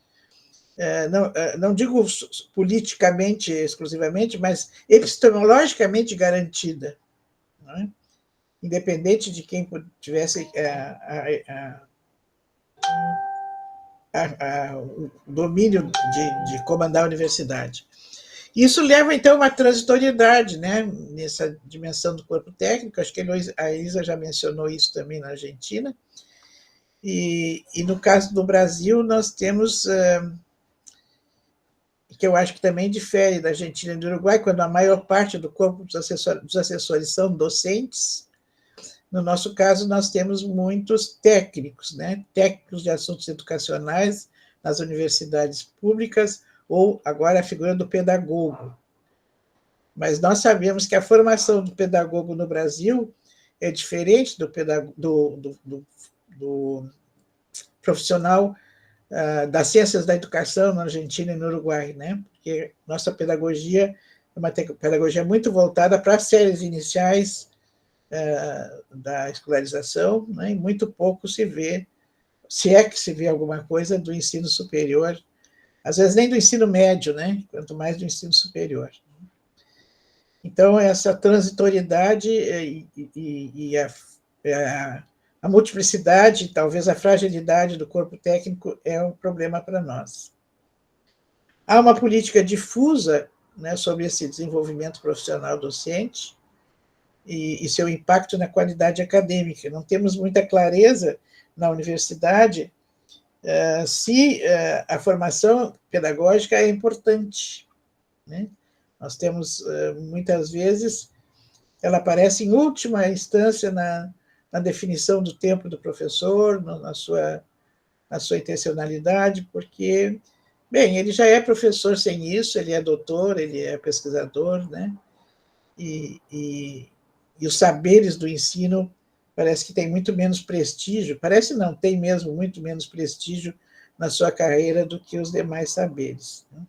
não digo politicamente exclusivamente, mas epistemologicamente garantida, não é? Independente de quem tivesse o domínio de comandar a universidade. Isso leva, então, a uma transitoriedade, né, nessa dimensão do corpo técnico. Acho que a Elisa já mencionou isso também na Argentina. E no caso do Brasil, nós temos, que eu acho que também difere da Argentina e do Uruguai, quando a maior parte do corpo dos assessores são docentes. No nosso caso, nós temos muitos técnicos, né? Técnicos de assuntos educacionais nas universidades públicas, ou agora a figura do pedagogo. Mas nós sabemos que a formação do pedagogo no Brasil é diferente do profissional das ciências da educação na Argentina e no Uruguai, né? Porque nossa pedagogia é uma pedagogia muito voltada para as séries iniciais da escolarização, né? E muito pouco se vê, se é que se vê alguma coisa do ensino superior, às vezes nem do ensino médio, né? Quanto mais do ensino superior. Então, essa transitoriedade e a multiplicidade, talvez a fragilidade do corpo técnico é um problema para nós. Há uma política difusa, né, sobre esse desenvolvimento profissional docente e seu impacto na qualidade acadêmica. Não temos muita clareza na universidade se a formação pedagógica é importante, né? Nós temos, muitas vezes, ela aparece em última instância na definição do tempo do professor, na sua intencionalidade, porque, bem, ele já é professor sem isso, ele é doutor, ele é pesquisador, né? E os saberes do ensino parece que tem muito menos prestígio, parece não, tem mesmo muito menos prestígio na sua carreira do que os demais saberes, né?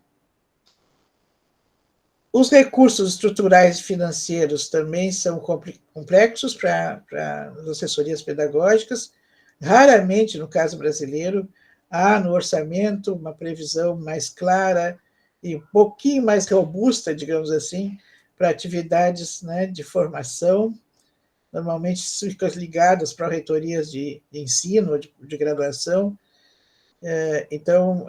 Os recursos estruturais e financeiros também são complexos para as assessorias pedagógicas. Raramente, no caso brasileiro, há no orçamento uma previsão mais clara e um pouquinho mais robusta, digamos assim, para atividades, né, de formação, normalmente ficam ligadas para reitorias de ensino, de graduação. Então,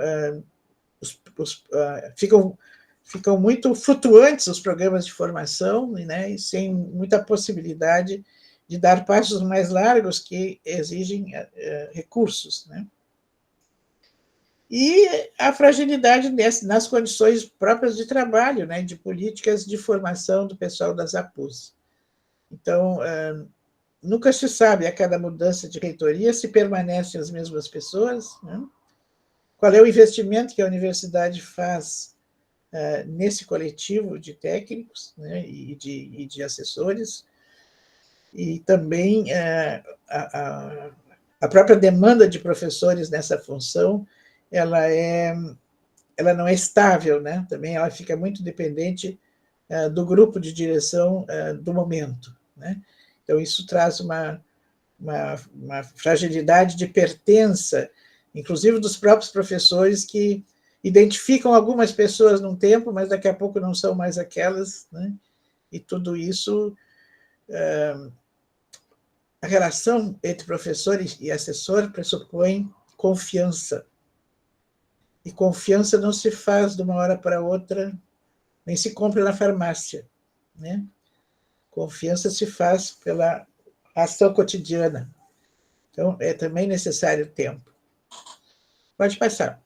ficam muito flutuantes os programas de formação, né, e sem muita possibilidade de dar passos mais largos que exigem recursos, né? E a fragilidade nas condições próprias de trabalho, né, de políticas de formação do pessoal das APUs. Então, nunca se sabe, a cada mudança de reitoria, se permanecem as mesmas pessoas, né? Qual é o investimento que a universidade faz nesse coletivo de técnicos, né, e de assessores, e também a própria demanda de professores nessa função, ela não é estável, né? Também ela fica muito dependente do grupo de direção do momento, né? Então, isso traz uma fragilidade de pertença, inclusive dos próprios professores, que identificam algumas pessoas num tempo, mas daqui a pouco não são mais aquelas, né? E tudo isso, a relação entre professor e assessor pressupõe confiança. E confiança não se faz de uma hora para outra, nem se compra na farmácia, né? Confiança se faz pela ação cotidiana. Então, é também necessário tempo. Pode passar.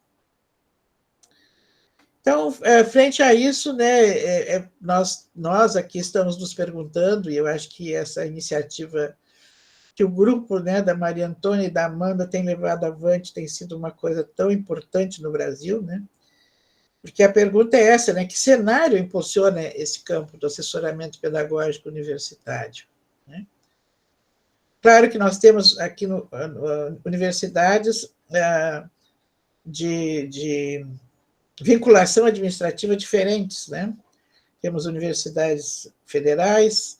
Então, frente a isso, né, nós aqui estamos nos perguntando, e eu acho que essa iniciativa que o grupo, né, da Maria Antônia e da Amanda tem levado avante tem sido uma coisa tão importante no Brasil, né? Porque a pergunta é essa, né? Que cenário impulsiona esse campo do assessoramento pedagógico universitário, né? Claro que nós temos aqui universidades de vinculação administrativa diferentes, né? Temos universidades federais,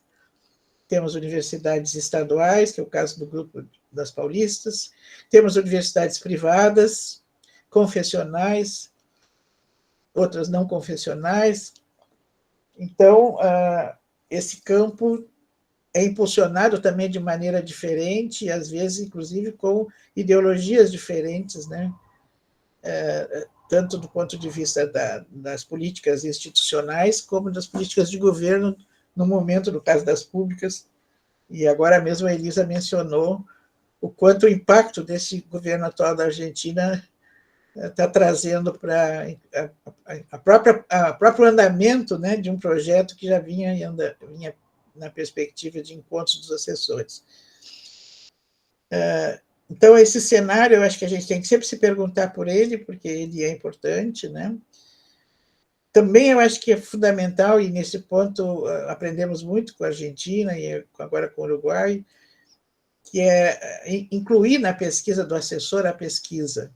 temos universidades estaduais, que é o caso do Grupo das Paulistas, temos universidades privadas, confessionais, outras não confessionais. Então, esse campo é impulsionado também de maneira diferente, e às vezes, inclusive, com ideologias diferentes, né? Tanto do ponto de vista das políticas institucionais, como das políticas de governo, no momento, no caso das públicas. E agora mesmo a Elisa mencionou o quanto o impacto desse governo atual da Argentina está trazendo para o próprio andamento, né, de um projeto que já vinha na perspectiva de encontros dos assessores. Então, esse cenário, eu acho que a gente tem que sempre se perguntar por ele, porque ele é importante, né? Também eu acho que é fundamental, e nesse ponto aprendemos muito com a Argentina e agora com o Uruguai, que é incluir na pesquisa do assessor a pesquisa,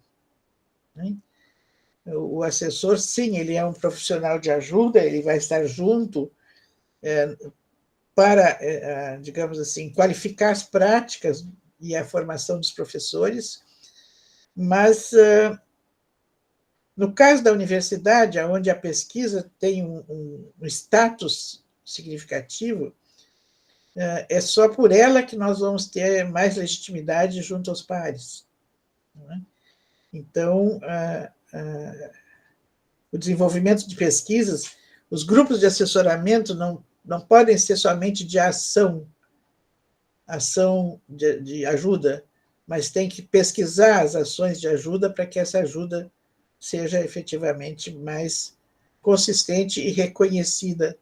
né? O assessor, sim, ele é um profissional de ajuda, ele vai estar junto para, digamos assim, qualificar as práticas e a formação dos professores, mas no caso da universidade, onde a pesquisa tem um status significativo, é só por ela que nós vamos ter mais legitimidade junto aos pares, né? Então, o desenvolvimento de pesquisas, os grupos de assessoramento não podem ser somente de ação de ajuda, mas tem que pesquisar as ações de ajuda para que essa ajuda seja efetivamente mais consistente e reconhecida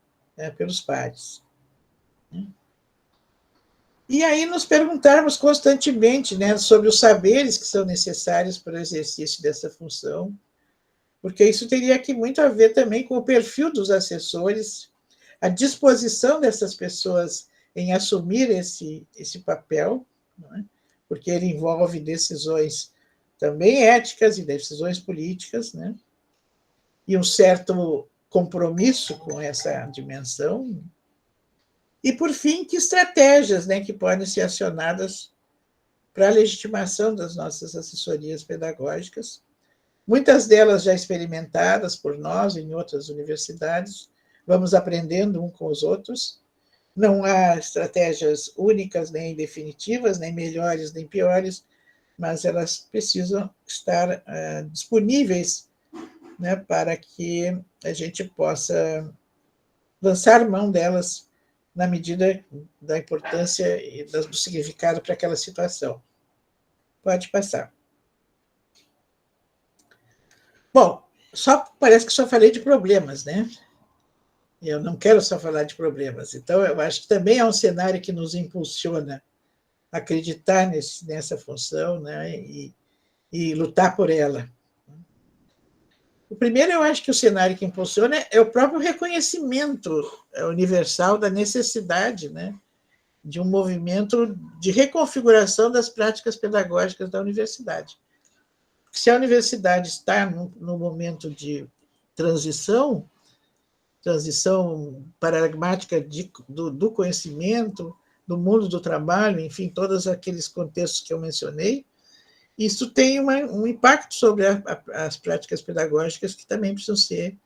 pelos pares. E aí nos perguntarmos constantemente, né, sobre os saberes que são necessários para o exercício dessa função, porque isso teria aqui muito a ver também com o perfil dos assessores, a disposição dessas pessoas em assumir esse papel, né, porque ele envolve decisões também éticas e decisões políticas, né, e um certo compromisso com essa dimensão. E, por fim, que estratégias, né, que podem ser acionadas para a legitimação das nossas assessorias pedagógicas, muitas delas já experimentadas por nós em outras universidades, vamos aprendendo um com os outros. Não há estratégias únicas, nem definitivas, nem melhores, nem piores, mas elas precisam estar disponíveis, né, para que a gente possa lançar mão delas na medida da importância e do significado para aquela situação. Pode passar. Bom, parece que só falei de problemas, né? Eu não quero só falar de problemas. Então, eu acho que também é um cenário que nos impulsiona a acreditar nessa função, né? E lutar por ela. O primeiro, eu acho que o cenário que impulsiona é o próprio reconhecimento universal da necessidade, né, de um movimento de reconfiguração das práticas pedagógicas da universidade. Se a universidade está no momento de transição paradigmática do conhecimento, do mundo do trabalho, enfim, todos aqueles contextos que eu mencionei, isso tem um impacto sobre as práticas pedagógicas que também precisam ser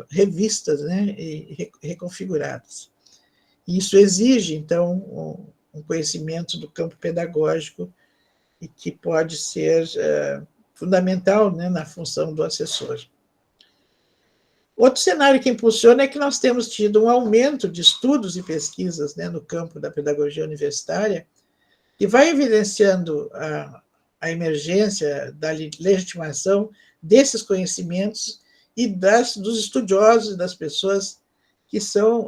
revistas, né, e reconfiguradas. Isso exige, então, um conhecimento do campo pedagógico e que pode ser fundamental, né, na função do assessor. Outro cenário que impulsiona é que nós temos tido um aumento de estudos e pesquisas, né, no campo da pedagogia universitária, que vai evidenciando a emergência da legitimação desses conhecimentos e dos estudiosos e das pessoas que são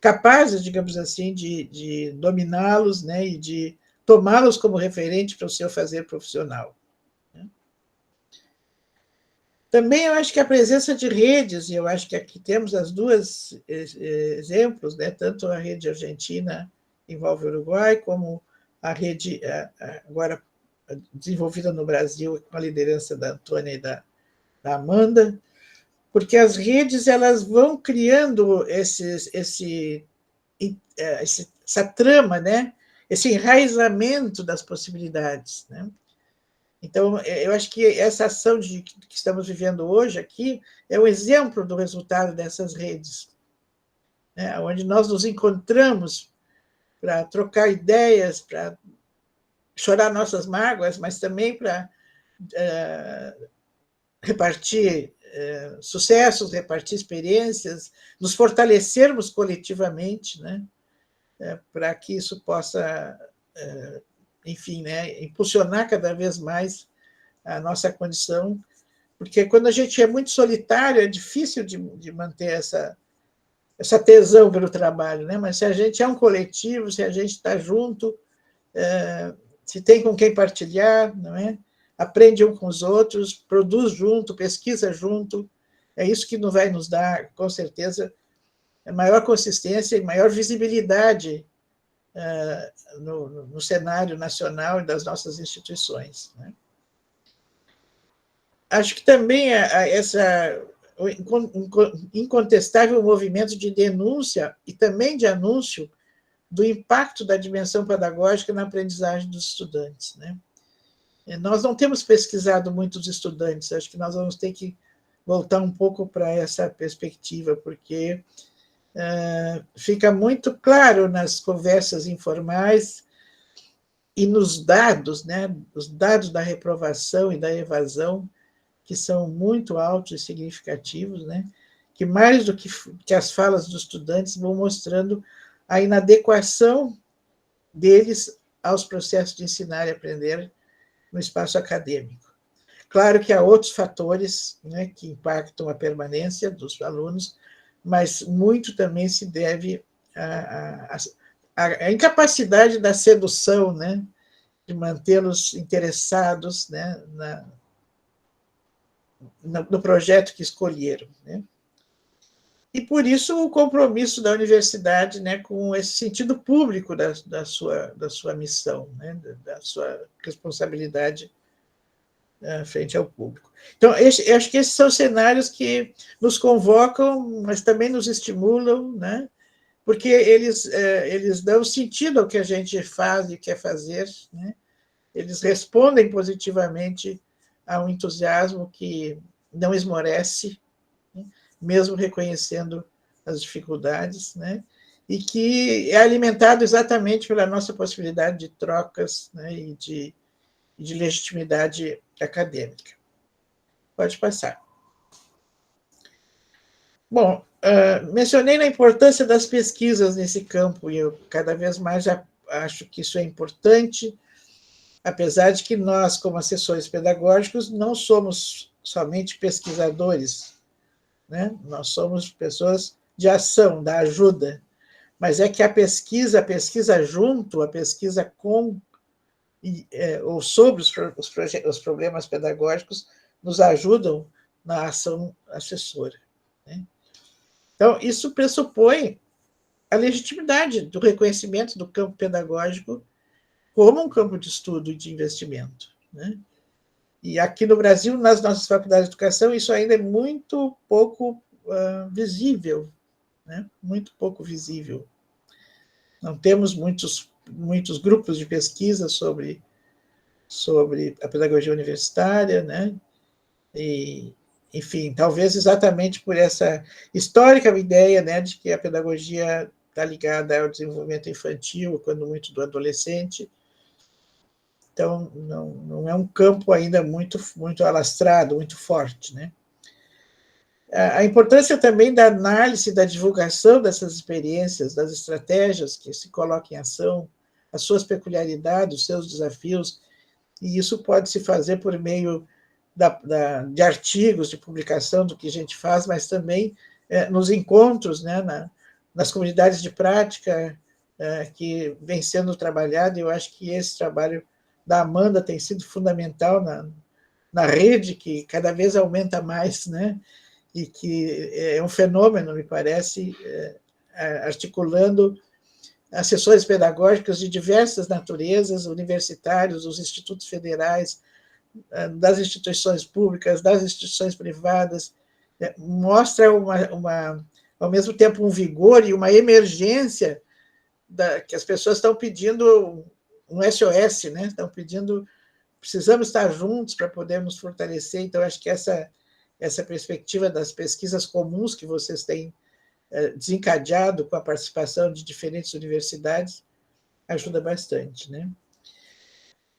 capazes, digamos assim, de dominá-los, né, e de tomá-los como referente para o seu fazer profissional. Também eu acho que a presença de redes, e eu acho que aqui temos as duas exemplos, né, tanto a rede argentina envolve o Uruguai, como a rede agora desenvolvida no Brasil com a liderança da Antônia e da Amanda, porque as redes elas vão criando essa trama, né? Esse enraizamento das possibilidades, né? Então, eu acho que essa ação que estamos vivendo hoje aqui é um exemplo do resultado dessas redes, né? Onde nós nos encontramos para trocar ideias, para chorar nossas mágoas, mas também para repartir sucessos, repartir experiências, nos fortalecermos coletivamente, né, para que isso possa, enfim, né, impulsionar cada vez mais a nossa condição, porque quando a gente é muito solitário, é difícil de manter essa tesão pelo trabalho, né? Mas se a gente é um coletivo, se a gente está junto, se tem com quem partilhar, não é? Aprende um com os outros, produz junto, pesquisa junto, é isso que vai nos dar, com certeza, maior consistência e maior visibilidade no cenário nacional e das nossas instituições, né? Acho que também o incontestável movimento de denúncia e também de anúncio do impacto da dimensão pedagógica na aprendizagem dos estudantes, né? Nós não temos pesquisado muitos estudantes, acho que nós vamos ter que voltar um pouco para essa perspectiva, porque fica muito claro nas conversas informais e nos dados, né, os dados da reprovação e da evasão, que são muito altos e significativos, né, que mais do que as falas dos estudantes vão mostrando a inadequação deles aos processos de ensinar e aprender no espaço acadêmico. Claro que há outros fatores, né, que impactam a permanência dos alunos, mas muito também se deve à incapacidade da sedução, né, de mantê-los interessados, né, no projeto que escolheram, né? E, por isso, o compromisso da universidade, né, com esse sentido público da sua missão, né, da sua responsabilidade frente ao público. Então, eu acho que esses são cenários que nos convocam, mas também nos estimulam, né, porque eles dão sentido ao que a gente faz e quer fazer, né? Eles respondem positivamente a um entusiasmo que não esmorece, né, mesmo reconhecendo as dificuldades, né, e que é alimentado exatamente pela nossa possibilidade de trocas, né, e de legitimidade acadêmica. Pode passar. Bom, mencionei a importância das pesquisas nesse campo, e eu cada vez mais acho que isso é importante, apesar de que nós, como assessores pedagógicos, não somos somente pesquisadores, né? Nós somos pessoas de ação, da ajuda, mas é que a pesquisa junto, a pesquisa com ou sobre os problemas pedagógicos nos ajudam na ação assessora, né? Então, isso pressupõe a legitimidade do reconhecimento do campo pedagógico como um campo de estudo e de investimento, né? E aqui no Brasil, nas nossas faculdades de educação, isso ainda é muito pouco visível, né? Muito pouco visível. Não temos muitos grupos de pesquisa sobre a pedagogia universitária, né? E, enfim, talvez exatamente por essa histórica ideia, né, de que a pedagogia está ligada ao desenvolvimento infantil, quando muito do adolescente. Então, não é um campo ainda muito alastrado, muito forte, né? A importância também da análise, da divulgação dessas experiências, das estratégias que se colocam em ação, as suas peculiaridades, os seus desafios, e isso pode se fazer por meio de artigos, de publicação do que a gente faz, mas também nos encontros, né, nas comunidades de prática que vem sendo trabalhado. Eu acho que esse trabalho da Amanda tem sido fundamental na rede, que cada vez aumenta mais, né, e que é um fenômeno, me parece, articulando assessores pedagógicos de diversas naturezas, universitários, os institutos federais, das instituições públicas, das instituições privadas, mostra ao mesmo tempo um vigor e uma emergência que as pessoas estão pedindo um SOS, né? Estão pedindo, precisamos estar juntos para podermos fortalecer. Então, acho que essa perspectiva das pesquisas comuns que vocês têm desencadeado com a participação de diferentes universidades ajuda bastante, né?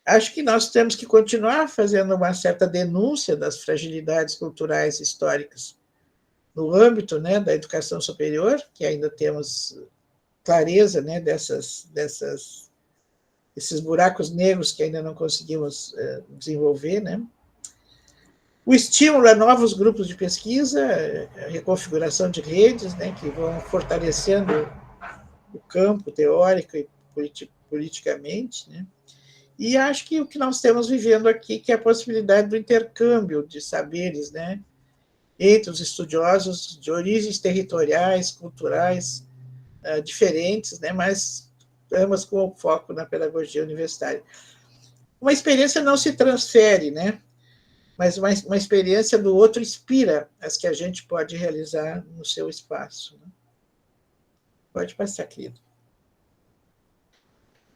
Acho que nós temos que continuar fazendo uma certa denúncia das fragilidades culturais e históricas no âmbito, né, da educação superior, que ainda temos clareza, né, esses buracos negros que ainda não conseguimos desenvolver, né? O estímulo a novos grupos de pesquisa, a reconfiguração de redes, né, que vão fortalecendo o campo teórico e politicamente, né? E acho que o que nós estamos vivendo aqui, que é a possibilidade do intercâmbio de saberes, né, entre os estudiosos de origens territoriais, culturais diferentes, né, mas ambas com foco na pedagogia universitária. Uma experiência não se transfere, né, mas uma experiência do outro inspira as que a gente pode realizar no seu espaço, né? Pode passar, querido.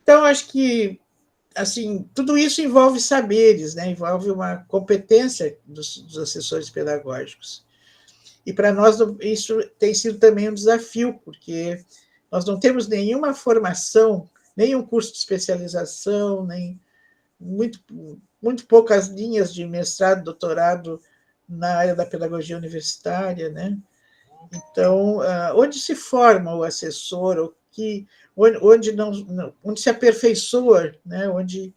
Então, acho que assim, tudo isso envolve saberes, né? Envolve uma competência dos assessores pedagógicos. E para nós isso tem sido também um desafio, porque nós não temos nenhuma formação, nenhum curso de especialização, nem muito poucas linhas de mestrado, doutorado na área da pedagogia universitária, né? Então, onde se forma o assessor, onde se aperfeiçoa, né? Onde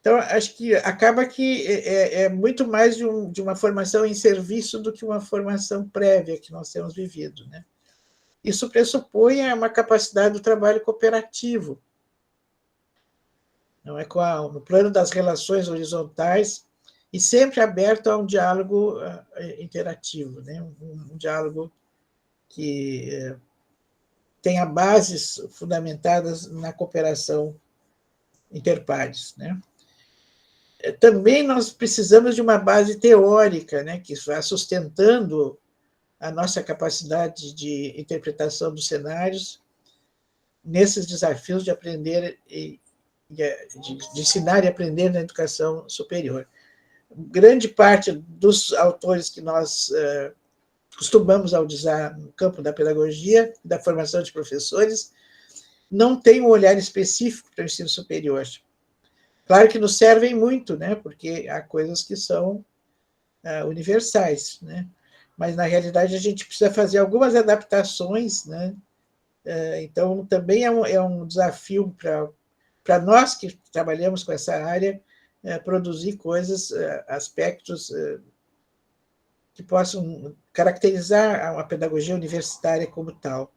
Então, acho que acaba que é muito mais de uma formação em serviço do que uma formação prévia que nós temos vivido, né? Isso pressupõe uma capacidade do trabalho cooperativo, não é, no plano das relações horizontais, e sempre aberto a um diálogo interativo, né? Um diálogo que tenha bases fundamentadas na cooperação interpares, né? Também nós precisamos de uma base teórica, né, que vá sustentando a nossa capacidade de interpretação dos cenários nesses desafios de aprender de ensinar e aprender na educação superior. Grande parte dos autores que nós costumamos usar no campo da pedagogia, da formação de professores, não tem um olhar específico para o ensino superior. Claro que nos servem muito, né, porque há coisas que são universais, né, mas, na realidade, a gente precisa fazer algumas adaptações, né, então, também é um desafio para nós que trabalhamos com essa área, produzir coisas, aspectos que possam caracterizar a pedagogia universitária como tal.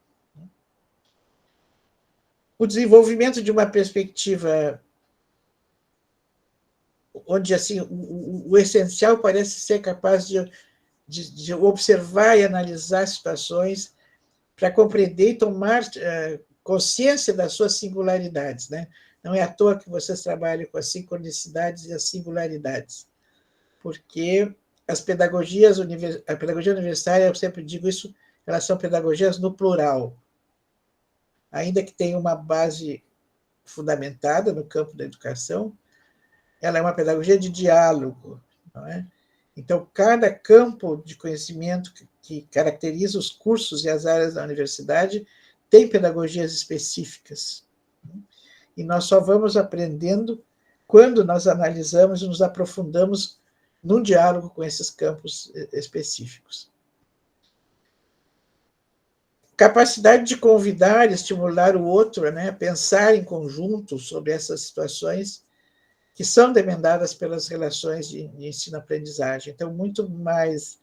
O desenvolvimento de uma perspectiva onde assim o essencial parece ser capaz de observar e analisar situações para compreender e tomar consciência das suas singularidades, né? Não é à toa que vocês trabalham com as sincronicidades e as singularidades, porque a pedagogia universitária, eu sempre digo isso, elas são pedagogias no plural, ainda que tenha uma base fundamentada no campo da educação, ela é uma pedagogia de diálogo, não é? Então, cada campo de conhecimento que caracteriza os cursos e as áreas da universidade tem pedagogias específicas. E nós só vamos aprendendo quando nós analisamos e nos aprofundamos num diálogo com esses campos específicos. Capacidade de convidar e estimular o outro, né, a pensar em conjunto sobre essas situações que são demandadas pelas relações de ensino-aprendizagem. Então, muito mais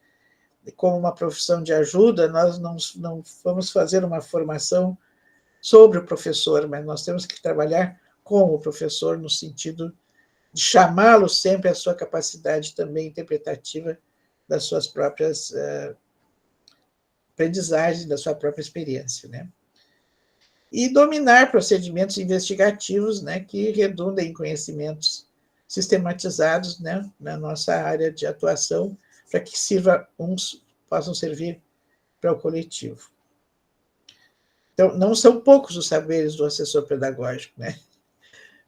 como uma profissão de ajuda, nós não vamos fazer uma formação sobre o professor, mas nós temos que trabalhar com o professor no sentido de chamá-lo sempre à sua capacidade também interpretativa das suas próprias aprendizagens, da sua própria experiência, né? E dominar procedimentos investigativos, né, que redundem em conhecimentos sistematizados, né, na nossa área de atuação, para que uns possam servir para o coletivo. Então, não são poucos os saberes do assessor pedagógico, né?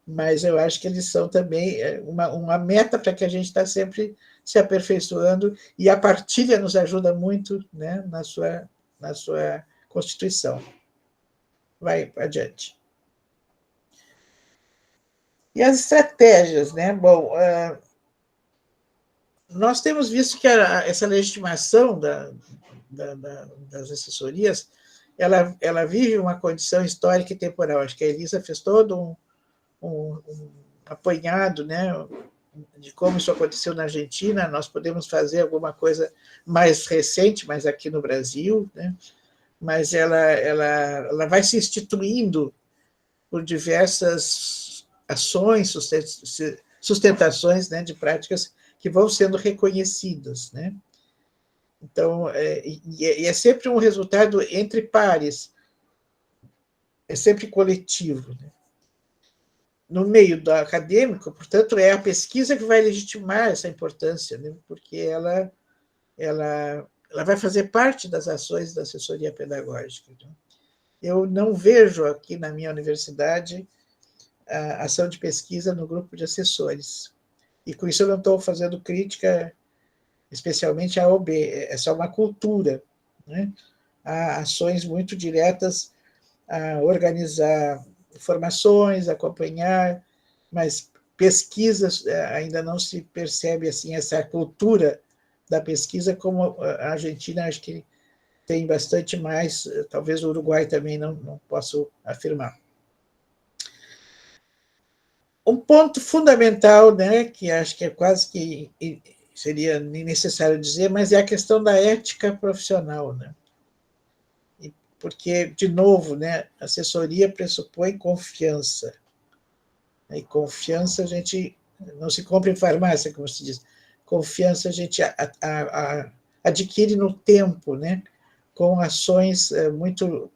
Mas eu acho que eles são também uma meta para que a gente está sempre se aperfeiçoando, e a partilha nos ajuda muito, né, na sua constituição. Vai adiante. E as estratégias, né? Bom, nós temos visto que essa legitimação das assessorias, ela vive uma condição histórica e temporal. Acho que a Elisa fez todo um apanhado, né, de como isso aconteceu na Argentina. Nós podemos fazer alguma coisa mais recente, mas aqui no Brasil, né? Mas ela vai se instituindo por diversas ações, sustentações, né, de práticas que vão sendo reconhecidas, né? Então, é sempre um resultado entre pares, é sempre coletivo, né? No meio do acadêmico, portanto, é a pesquisa que vai legitimar essa importância, né? Porque ela vai fazer parte das ações da assessoria pedagógica, né? Eu não vejo aqui na minha universidade a ação de pesquisa no grupo de assessores. E com isso eu não estou fazendo crítica especialmente à OB, é só uma cultura, né? Há ações muito diretas a organizar formações, acompanhar, mas pesquisas ainda não se percebe assim essa cultura da pesquisa como a Argentina acho que tem bastante mais, talvez o Uruguai também não posso afirmar. Um ponto fundamental, né, que acho que é quase que seria necessário dizer, mas é a questão da ética profissional, né? Porque, de novo, né, assessoria pressupõe confiança. E confiança a gente não se compra em farmácia, como se diz. Confiança a gente adquire no tempo, né, com ações muito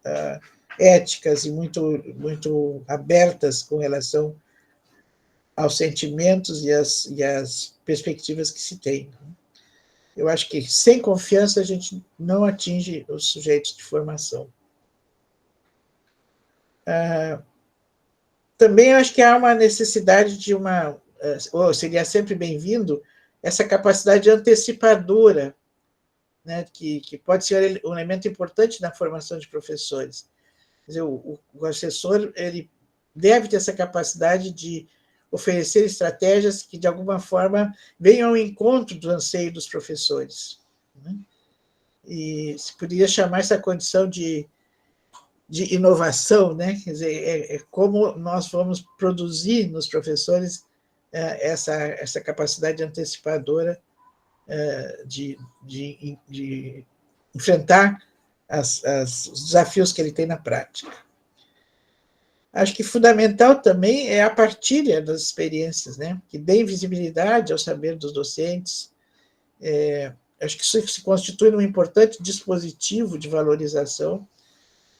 éticas e muito abertas com relação aos sentimentos e às perspectivas que se tem. Eu acho que sem confiança a gente não atinge os sujeitos de formação. Também acho que há uma necessidade de ou seria sempre bem-vindo, essa capacidade antecipadora, né, que pode ser um elemento importante na formação de professores. Quer dizer, o assessor ele deve ter essa capacidade de oferecer estratégias que, de alguma forma, venham ao encontro do anseio dos professores, né? E se poderia chamar essa condição de inovação, né? Quer dizer, é como nós vamos produzir nos professores essa capacidade antecipadora de enfrentar os desafios que ele tem na prática. Acho que fundamental também é a partilha das experiências, né? Que dê visibilidade ao saber dos docentes. Acho que isso se constitui um importante dispositivo de valorização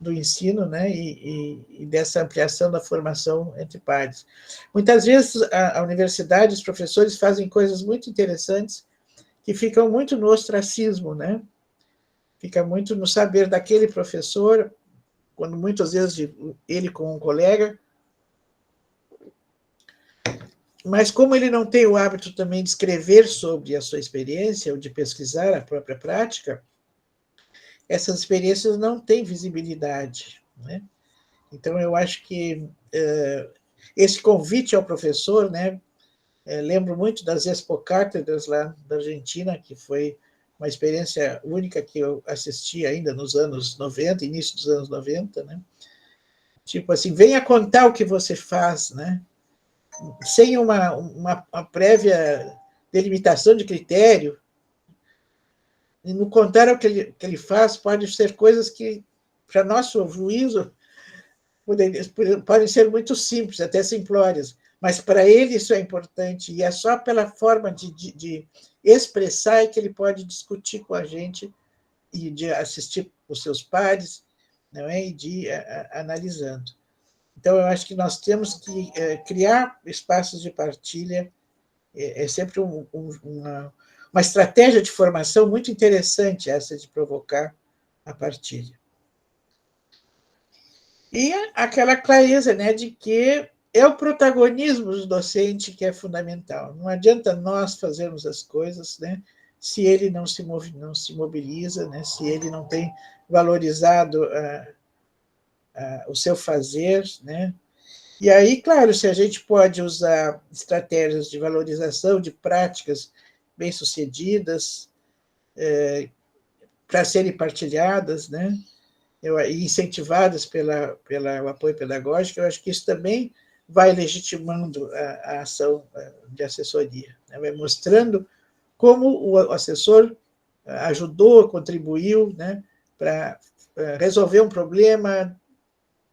do ensino, né, e dessa ampliação da formação entre pares. Muitas vezes a universidade, os professores fazem coisas muito interessantes que ficam muito no ostracismo, né? Fica muito no saber daquele professor, quando muitas vezes ele com um colega, mas como ele não tem o hábito também de escrever sobre a sua experiência ou de pesquisar a própria prática, essas experiências não têm visibilidade, né? Então, eu acho que esse convite ao professor, né, lembro muito das Expocátedras lá da Argentina, que foi uma experiência única que eu assisti ainda nos anos 90, início dos anos 90, né? Tipo assim, venha contar o que você faz, né? Sem uma prévia delimitação de critério. E no contar o que ele faz, pode ser coisas que, para nosso juízo, podem ser muito simples, até simplórias, mas para ele isso é importante, e é só pela forma de expressar que ele pode discutir com a gente e de assistir os seus pares, não é? E de analisando. Então, eu acho que nós temos que criar espaços de partilha, é sempre uma estratégia de formação muito interessante essa de provocar a partilha. E aquela clareza, né, de que é o protagonismo do docente que é fundamental. Não adianta nós fazermos as coisas, né, se ele não se mobiliza, né, se ele não tem valorizado o seu fazer, né? E aí, claro, se a gente pode usar estratégias de valorização de práticas bem-sucedidas para serem partilhadas, né, e incentivadas pelo apoio pedagógico, eu acho que isso também vai legitimando a ação de assessoria, né? Vai mostrando como o assessor ajudou, contribuiu, né, para resolver um problema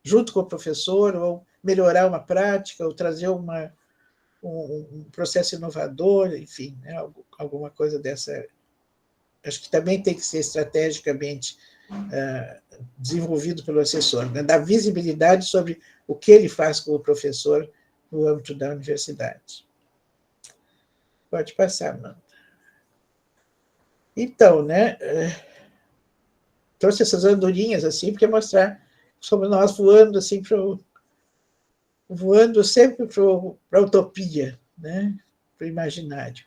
junto com o professor, ou melhorar uma prática, ou trazer um processo inovador, enfim, né, alguma coisa dessa. Acho que também tem que ser estrategicamente desenvolvido pelo assessor, né? Dar visibilidade sobre o que ele faz com o professor no âmbito da universidade. Pode passar, Amanda. Então, né, trouxe essas andorinhas assim para mostrar sobre nós voando assim voando sempre para a utopia, né, para o imaginário.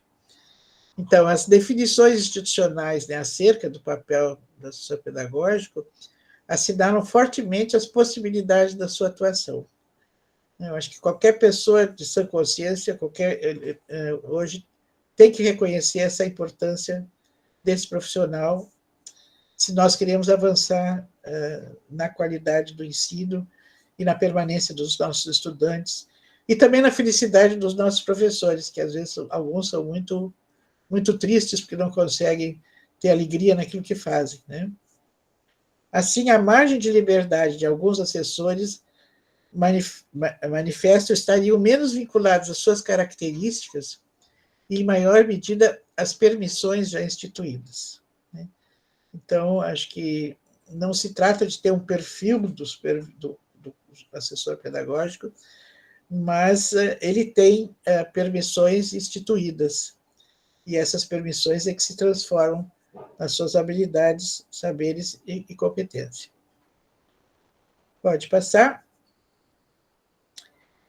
Então, as definições institucionais, né, acerca do papel do assessor pedagógico assinalam fortemente as possibilidades da sua atuação. Eu acho que qualquer pessoa de sã consciência, hoje, tem que reconhecer essa importância desse profissional se nós queremos avançar na qualidade do ensino e na permanência dos nossos estudantes e também na felicidade dos nossos professores, que às vezes alguns são muito, muito tristes porque não conseguem ter alegria naquilo que fazem, né? Assim, a margem de liberdade de alguns assessores manifestam estariam menos vinculados às suas características e, em maior medida, às permissões já instituídas, né? Então, acho que não se trata de ter um perfil do assessor pedagógico, mas ele tem permissões instituídas, e essas permissões é que se transformam nas suas habilidades, saberes e competência. Pode passar.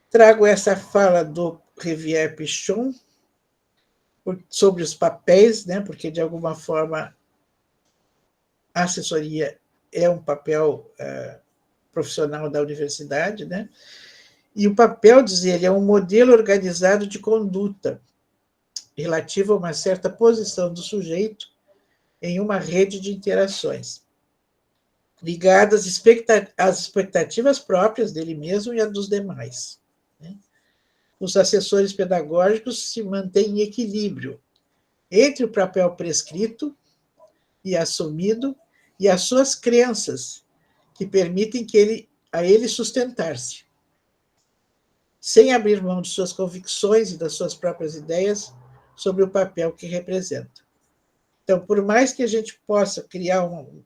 Trago essa fala do Rivière Pichon sobre os papéis, né, porque, de alguma forma, a assessoria é um papel profissional da universidade, né? E o papel, diz ele, é um modelo organizado de conduta relativo a uma certa posição do sujeito em uma rede de interações, ligadas às expectativas próprias dele mesmo e a dos demais, né? Os assessores pedagógicos se mantêm em equilíbrio entre o papel prescrito e assumido e as suas crenças, que permitem a ele sustentar-se, sem abrir mão de suas convicções e das suas próprias ideias sobre o papel que representa. Então, por mais que a gente possa criar um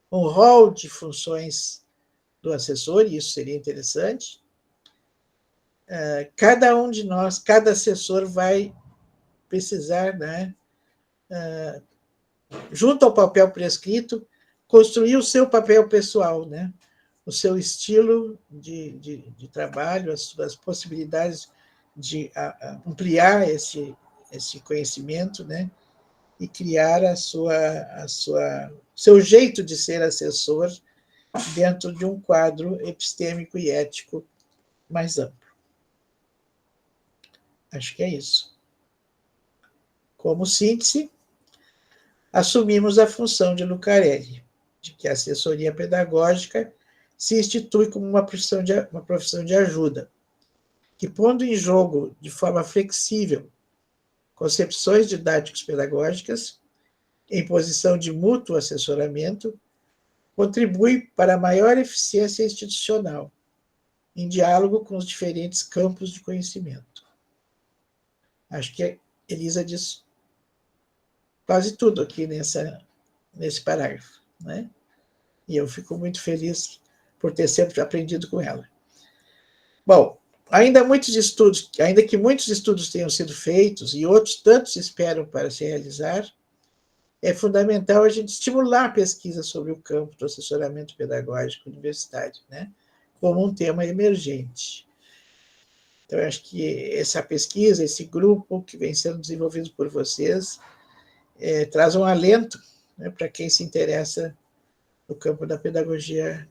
rol de funções do assessor, e isso seria interessante, cada um de nós, cada assessor vai precisar, né, junto ao papel prescrito, construir o seu papel pessoal, né? O seu estilo de trabalho, as possibilidades de ampliar esse conhecimento, né? E criar seu jeito de ser assessor dentro de um quadro epistêmico e ético mais amplo. Acho que é isso. Como síntese, assumimos a função de Lucarelli, de que a assessoria pedagógica se institui como uma profissão de ajuda, que, pondo em jogo de forma flexível concepções didáticas pedagógicas, em posição de mútuo assessoramento, contribui para a maior eficiência institucional, em diálogo com os diferentes campos de conhecimento. Acho que a Elisa diz quase tudo aqui nesse parágrafo, né? E eu fico muito feliz por ter sempre aprendido com ela. Bom, ainda que muitos estudos tenham sido feitos e outros tantos esperam para se realizar, é fundamental a gente estimular a pesquisa sobre o campo do assessoramento pedagógico universitário, né, como um tema emergente. Então, eu acho que essa pesquisa, esse grupo que vem sendo desenvolvido por vocês, traz um alento, né, para quem se interessa no campo da pedagogia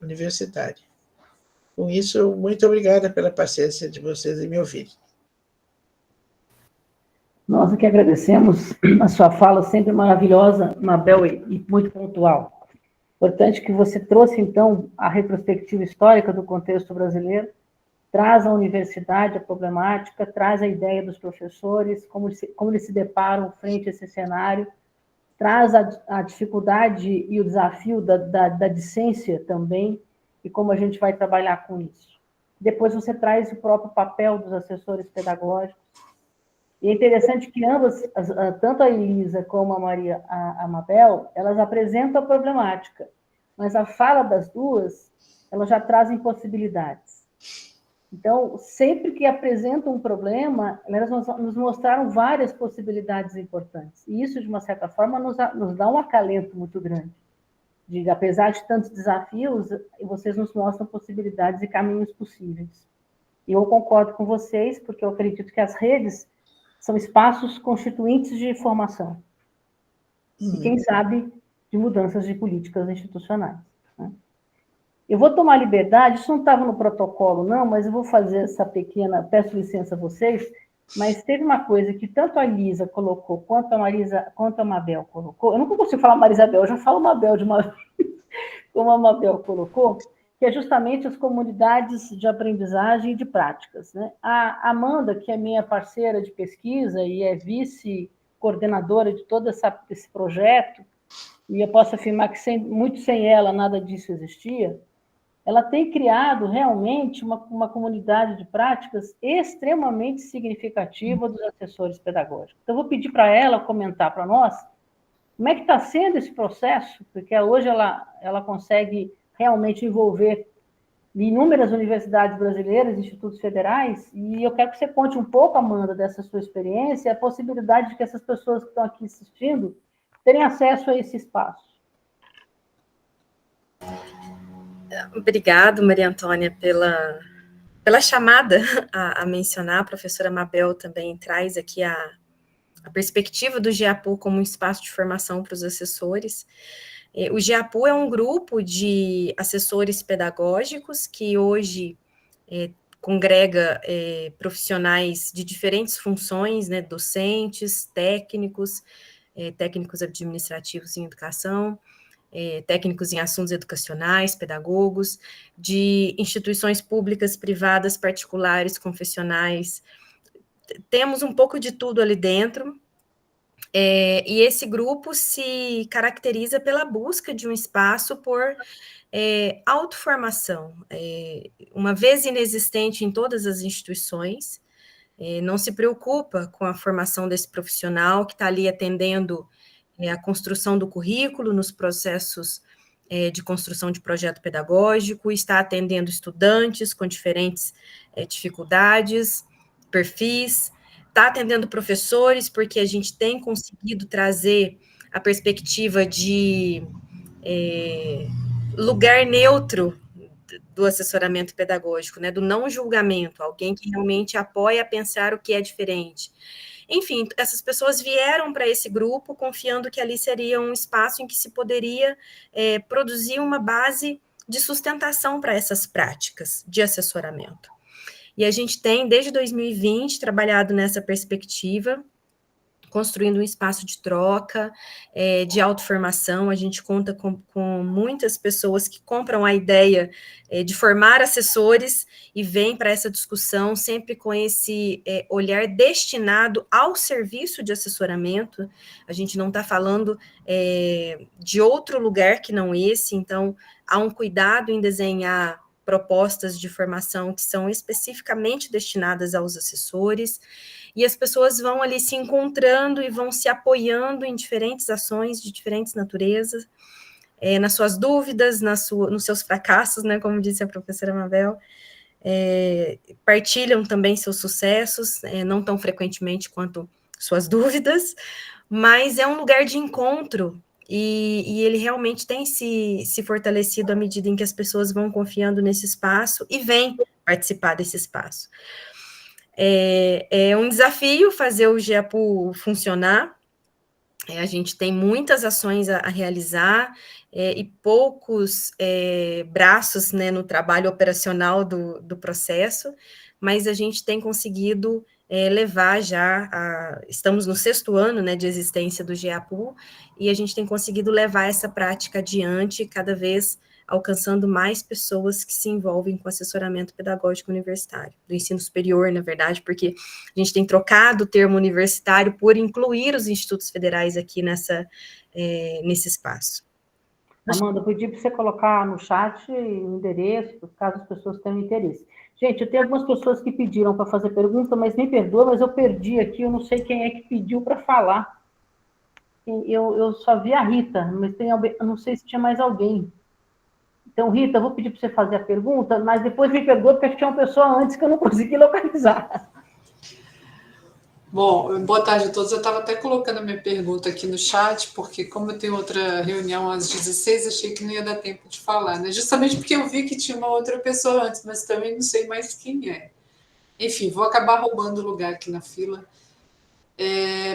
universitária. Com isso, muito obrigada pela paciência de vocês em me ouvirem. Nós que agradecemos a sua fala, sempre maravilhosa, Mabel, e muito pontual. Importante que você trouxe, então, a retrospectiva histórica do contexto brasileiro, traz à universidade a problemática, traz a ideia dos professores, como eles se deparam frente a esse cenário, traz a dificuldade e o desafio da discência também, e como a gente vai trabalhar com isso. Depois você traz o próprio papel dos assessores pedagógicos. E é interessante que ambas, tanto a Elisa como a Mabel, elas apresentam a problemática, mas a fala das duas, elas já trazem possibilidades. Então, sempre que apresentam um problema, elas nos mostraram várias possibilidades importantes. E isso, de uma certa forma, nos dá um acalento muito grande. Apesar de tantos desafios, vocês nos mostram possibilidades e caminhos possíveis. E eu concordo com vocês, porque eu acredito que as redes são espaços constituintes de formação. E, quem sabe, de mudanças de políticas institucionais, né? Eu vou tomar liberdade, isso não estava no protocolo, não, mas eu vou fazer essa pequena, peço licença a vocês, mas teve uma coisa que tanto a Elisa colocou, quanto a Mabel colocou, eu nunca consigo falar Marisabel, eu já falo Mabel de uma vez, como a Mabel colocou, que é justamente as comunidades de aprendizagem e de práticas, né? A Amanda, que é minha parceira de pesquisa e é vice-coordenadora de todo esse projeto, e eu posso afirmar que muito sem ela nada disso existia, ela tem criado realmente uma comunidade de práticas extremamente significativa dos assessores pedagógicos. Então, eu vou pedir para ela comentar para nós como é que está sendo esse processo, porque hoje ela consegue realmente envolver inúmeras universidades brasileiras, institutos federais, e eu quero que você conte um pouco, Amanda, dessa sua experiência, a possibilidade de que essas pessoas que estão aqui assistindo terem acesso a esse espaço. Obrigado, Maria Antônia, pela chamada a mencionar. A professora Mabel também traz aqui a perspectiva do GEAPU como um espaço de formação para os assessores. O GEAPU é um grupo de assessores pedagógicos que hoje congrega profissionais de diferentes funções, né, docentes, técnicos administrativos em educação, técnicos em assuntos educacionais, pedagogos, de instituições públicas, privadas, particulares, confessionais. Temos um pouco de tudo ali dentro, e esse grupo se caracteriza pela busca de um espaço por autoformação, uma vez inexistente em todas as instituições, não se preocupa com a formação desse profissional que está ali atendendo a construção do currículo nos processos de construção de projeto pedagógico, está atendendo estudantes com diferentes dificuldades, perfis, está atendendo professores, porque a gente tem conseguido trazer a perspectiva de lugar neutro do assessoramento pedagógico, né, do não julgamento, alguém que realmente apoia a pensar o que é diferente. Enfim, essas pessoas vieram para esse grupo confiando que ali seria um espaço em que se poderia produzir uma base de sustentação para essas práticas de assessoramento. E a gente tem, desde 2020, trabalhado nessa perspectiva, construindo um espaço de troca, de autoformação. A gente conta com muitas pessoas que compram a ideia de formar assessores e vêm para essa discussão sempre com esse olhar destinado ao serviço de assessoramento. A gente não está falando de outro lugar que não esse, então há um cuidado em desenhar propostas de formação que são especificamente destinadas aos assessores, e as pessoas vão ali se encontrando e vão se apoiando em diferentes ações de diferentes naturezas, nas suas dúvidas, nos seus fracassos, né, como disse a professora Mabel, partilham também seus sucessos, não tão frequentemente quanto suas dúvidas, mas é um lugar de encontro, e ele realmente tem se fortalecido à medida em que as pessoas vão confiando nesse espaço e vêm participar desse espaço. É um desafio fazer o GEAPU funcionar, a gente tem muitas ações a realizar e poucos braços, né, no trabalho operacional do processo, mas a gente tem conseguido levar estamos no 6º ano, né, de existência do GEAPU, e a gente tem conseguido levar essa prática adiante, cada vez alcançando mais pessoas que se envolvem com assessoramento pedagógico universitário, do ensino superior, na verdade, porque a gente tem trocado o termo universitário por incluir os institutos federais aqui nesse espaço. Amanda, eu pedi para você colocar no chat o endereço, caso as pessoas tenham interesse. Gente, eu tenho algumas pessoas que pediram para fazer pergunta, mas me perdoa, mas eu perdi aqui, eu não sei quem é que pediu para falar. Eu só vi a Rita, mas eu não sei se tinha mais alguém. Então, Rita, eu vou pedir para você fazer a pergunta, mas depois me perdoa, porque acho que tinha uma pessoa antes que eu não consegui localizar. Bom, boa tarde a todos. Eu estava até colocando a minha pergunta aqui no chat, porque como eu tenho outra reunião às 16, achei que não ia dar tempo de falar, né? Justamente porque eu vi que tinha uma outra pessoa antes, mas também não sei mais quem é. Enfim, vou acabar roubando o lugar aqui na fila.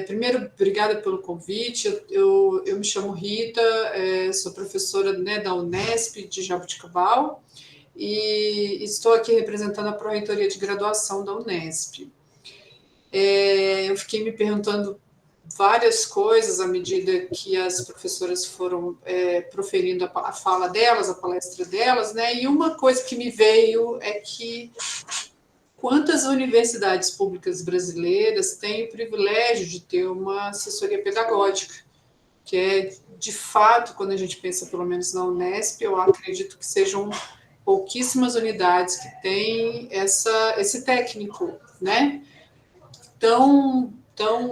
Primeiro, obrigada pelo convite. Eu me chamo Rita, sou professora, né, da Unesp de Jaboticabal e estou aqui representando a Pró-Reitoria de Graduação da Unesp. Eu fiquei me perguntando várias coisas à medida que as professoras foram proferindo a fala delas, a palestra delas, né? E uma coisa que me veio é que quantas universidades públicas brasileiras têm o privilégio de ter uma assessoria pedagógica, que é, de fato, quando a gente pensa, pelo menos na Unesp, eu acredito que sejam pouquíssimas unidades que têm esse técnico, né? Tão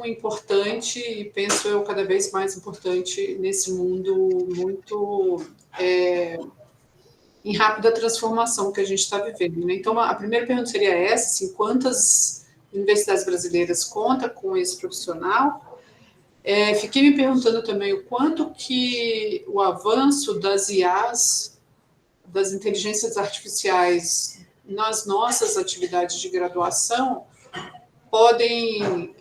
importante, e penso eu cada vez mais importante nesse mundo muito em rápida transformação que a gente está vivendo, né? Então, a primeira pergunta seria essa, assim, quantas universidades brasileiras contam com esse profissional? Fiquei me perguntando também o quanto que o avanço das IAs, das inteligências artificiais, nas nossas atividades de graduação, podem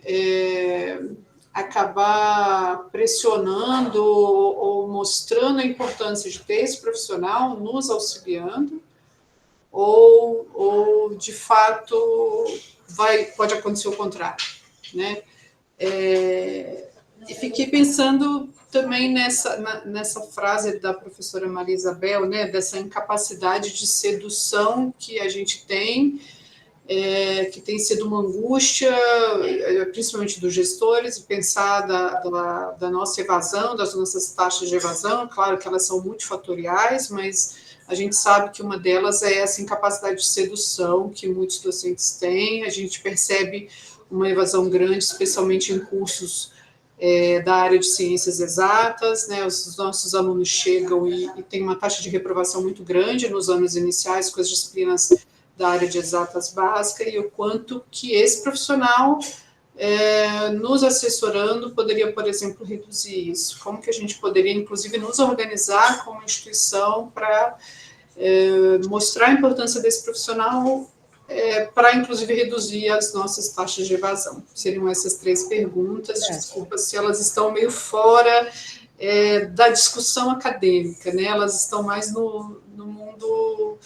acabar pressionando ou mostrando a importância de ter esse profissional nos auxiliando, ou de fato pode acontecer o contrário, né? E fiquei pensando também nessa frase da professora Maria Isabel, né, dessa incapacidade de sedução que a gente tem, que tem sido uma angústia, principalmente dos gestores, e pensar da nossa evasão, das nossas taxas de evasão. Claro que elas são multifatoriais, mas a gente sabe que uma delas é essa incapacidade de sedução que muitos docentes têm. A gente percebe uma evasão grande, especialmente em cursos da área de ciências exatas, né? Os nossos alunos chegam e tem uma taxa de reprovação muito grande nos anos iniciais com as disciplinas da área de exatas básica, e o quanto que esse profissional nos assessorando poderia, por exemplo, reduzir isso. Como que a gente poderia, inclusive, nos organizar como instituição para mostrar a importância desse profissional para, inclusive, reduzir as nossas taxas de evasão. Seriam essas 3 perguntas. Desculpa se elas estão meio fora da discussão acadêmica, né? Elas estão mais no mundo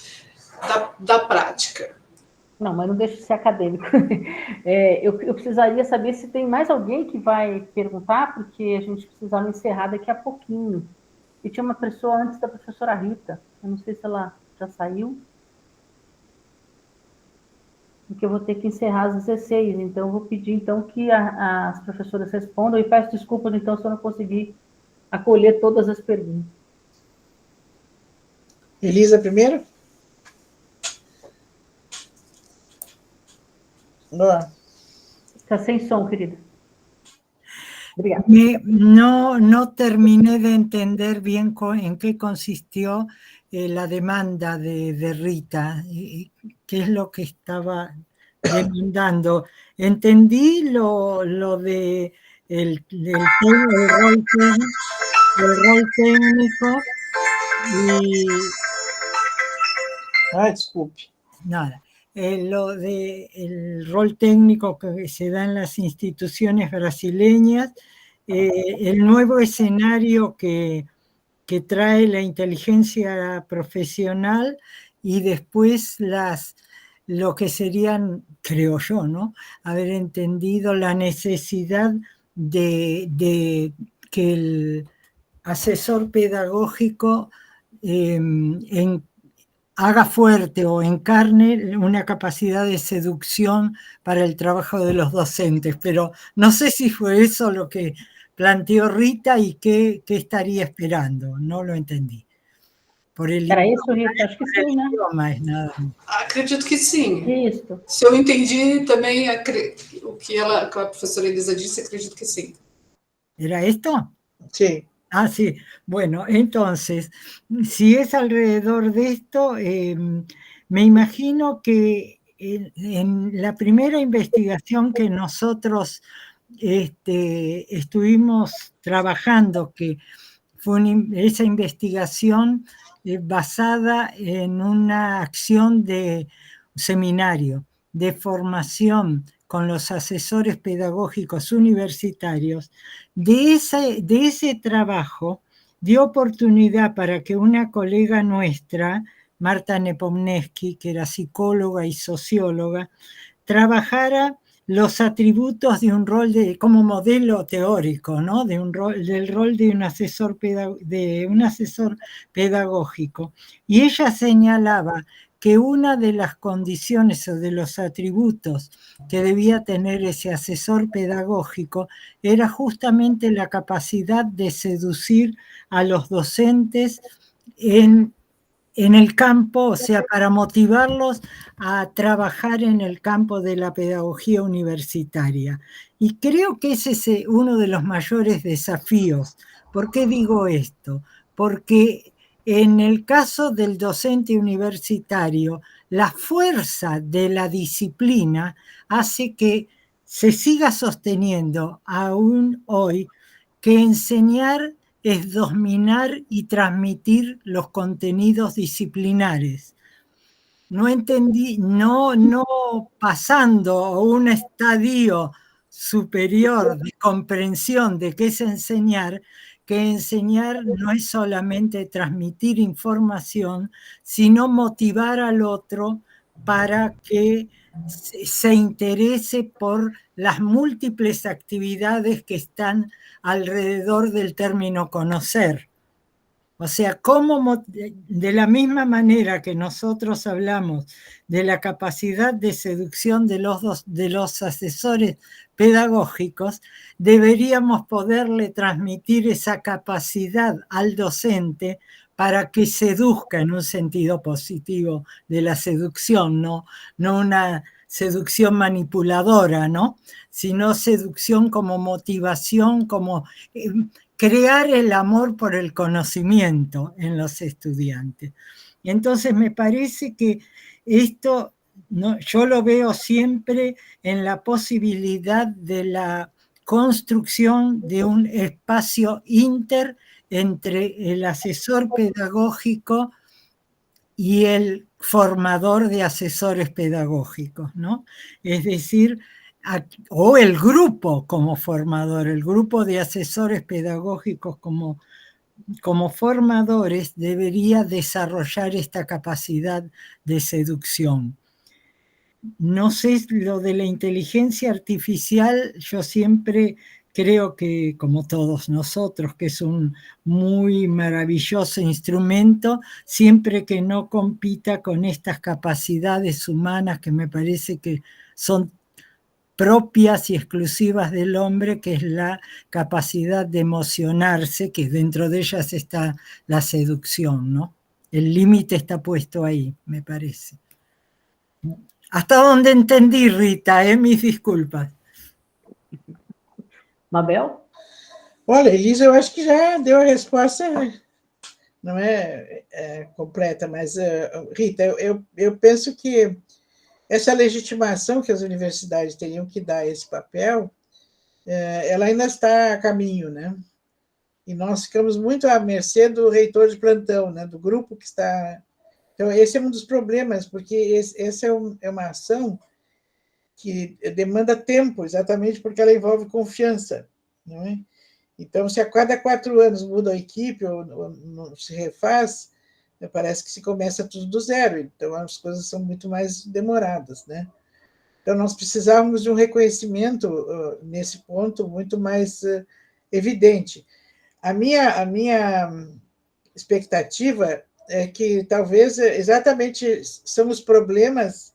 da prática. Não, mas não deixa de ser acadêmico. Eu precisaria saber se tem mais alguém que vai perguntar, porque a gente precisava encerrar daqui a pouquinho. E tinha uma pessoa antes da professora Rita, eu não sei se ela já saiu, porque eu vou ter que encerrar às 16, então eu vou pedir então que as professoras respondam, e peço desculpas então se eu não conseguir acolher todas as perguntas. Elisa primeiro? Está sem som, querida. Obrigada. No terminé de entender bien en qué consistió la demanda de Rita, qué es lo que estaba demandando. Entendí lo de el rol técnico y... Disculpe. Nada. Lo del rol técnico que se da en las instituciones brasileñas, el nuevo escenario que trae la inteligencia profesional, y después lo que serían, creo yo, ¿no?, haber entendido la necesidad de que el asesor pedagógico haga fuerte o encarne una capacidad de seducción para el trabajo de los docentes, pero no sé si fue eso lo que planteó Rita y qué estaría esperando, no lo entendí. Era isso, Rita? Acho que sim, né? Mas nada. Acredito que sim. Isso. Se eu entendi também o que a professora Elisa disse, acredito que sim. ¿Era esto? Sí. Ah, sí. Bueno, entonces, si es alrededor de esto, me imagino que en la primera investigación que nosotros estuvimos trabajando, que fue esa investigación basada en una acción de seminario de formación con los asesores pedagógicos universitarios, de ese trabajo dio oportunidad para que una colega nuestra, Marta Nepomniachtchi, que era psicóloga y socióloga, trabajara los atributos de un rol como modelo teórico, ¿no? Del rol de un asesor pedagógico. Y ella señalaba que una de las condiciones o de los atributos que debía tener ese asesor pedagógico era justamente la capacidad de seducir a los docentes en el campo, o sea, para motivarlos a trabajar en el campo de la pedagogía universitaria. Y creo que ese es uno de los mayores desafíos. ¿Por qué digo esto? Porque en el caso del docente universitario, la fuerza de la disciplina hace que se siga sosteniendo aún hoy que enseñar es dominar y transmitir los contenidos disciplinares. No pasando a un estadio superior de comprensión de qué es enseñar, que enseñar no es solamente transmitir información, sino motivar al otro para que se interese por las múltiples actividades que están alrededor del término conocer. O sea, cómo de la misma manera que nosotros hablamos de la capacidad de seducción de los asesores pedagógicos, deberíamos poderle transmitir esa capacidad al docente para que seduzca en un sentido positivo de la seducción, no una seducción manipuladora, ¿no? Sino seducción como motivación, como crear el amor por el conocimiento en los estudiantes. Entonces me parece que esto, ¿no? Yo lo veo siempre en la posibilidad de la construcción de un espacio entre el asesor pedagógico y el formador de asesores pedagógicos, ¿no? Es decir, o el grupo como formador, el grupo de asesores pedagógicos como formadores debería desarrollar esta capacidad de seducción. No sé, lo de la inteligencia artificial, yo siempre creo que, como todos nosotros, que es un muy maravilloso instrumento, siempre que no compita con estas capacidades humanas que me parece que son propias y exclusivas del hombre, que es la capacidad de emocionarse, que dentro de ellas está la seducción, ¿no? El límite está puesto ahí, me parece. Hasta donde entendí, Rita, mis disculpas. Mabel? Olha, Elisa, eu acho que já deu a resposta, não é completa, mas, Rita, eu penso que essa legitimação que as universidades teriam que dar a esse papel, ela ainda está a caminho, né? E nós ficamos muito à mercê do reitor de plantão, né? Do grupo que está... Então, esse é um dos problemas, porque essa é uma ação que demanda tempo, exatamente porque ela envolve confiança, não é? Então, se a cada 4 anos muda a equipe ou não se refaz, parece que se começa tudo do zero, então as coisas são muito mais demoradas, né? Então, nós precisávamos de um reconhecimento nesse ponto muito mais evidente. A minha expectativa é que talvez exatamente são os problemas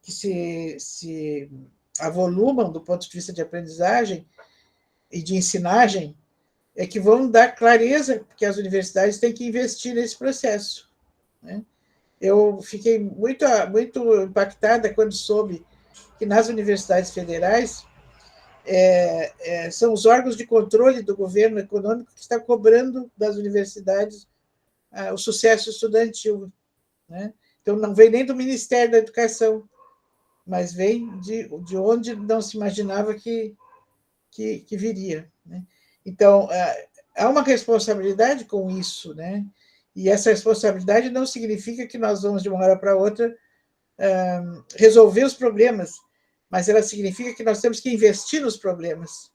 que se avolumam do ponto de vista de aprendizagem e de ensinagem, é que vão dar clareza, porque as universidades têm que investir nesse processo, né? Eu fiquei muito impactada quando soube que nas universidades federais são os órgãos de controle do governo econômico que estão cobrando das universidades o sucesso estudantil, né? Então, não vem nem do Ministério da Educação, mas vem de onde não se imaginava que viria, né? Então, há uma responsabilidade com isso, né? E essa responsabilidade não significa que nós vamos, de uma hora para outra, resolver os problemas, mas ela significa que nós temos que investir nos problemas.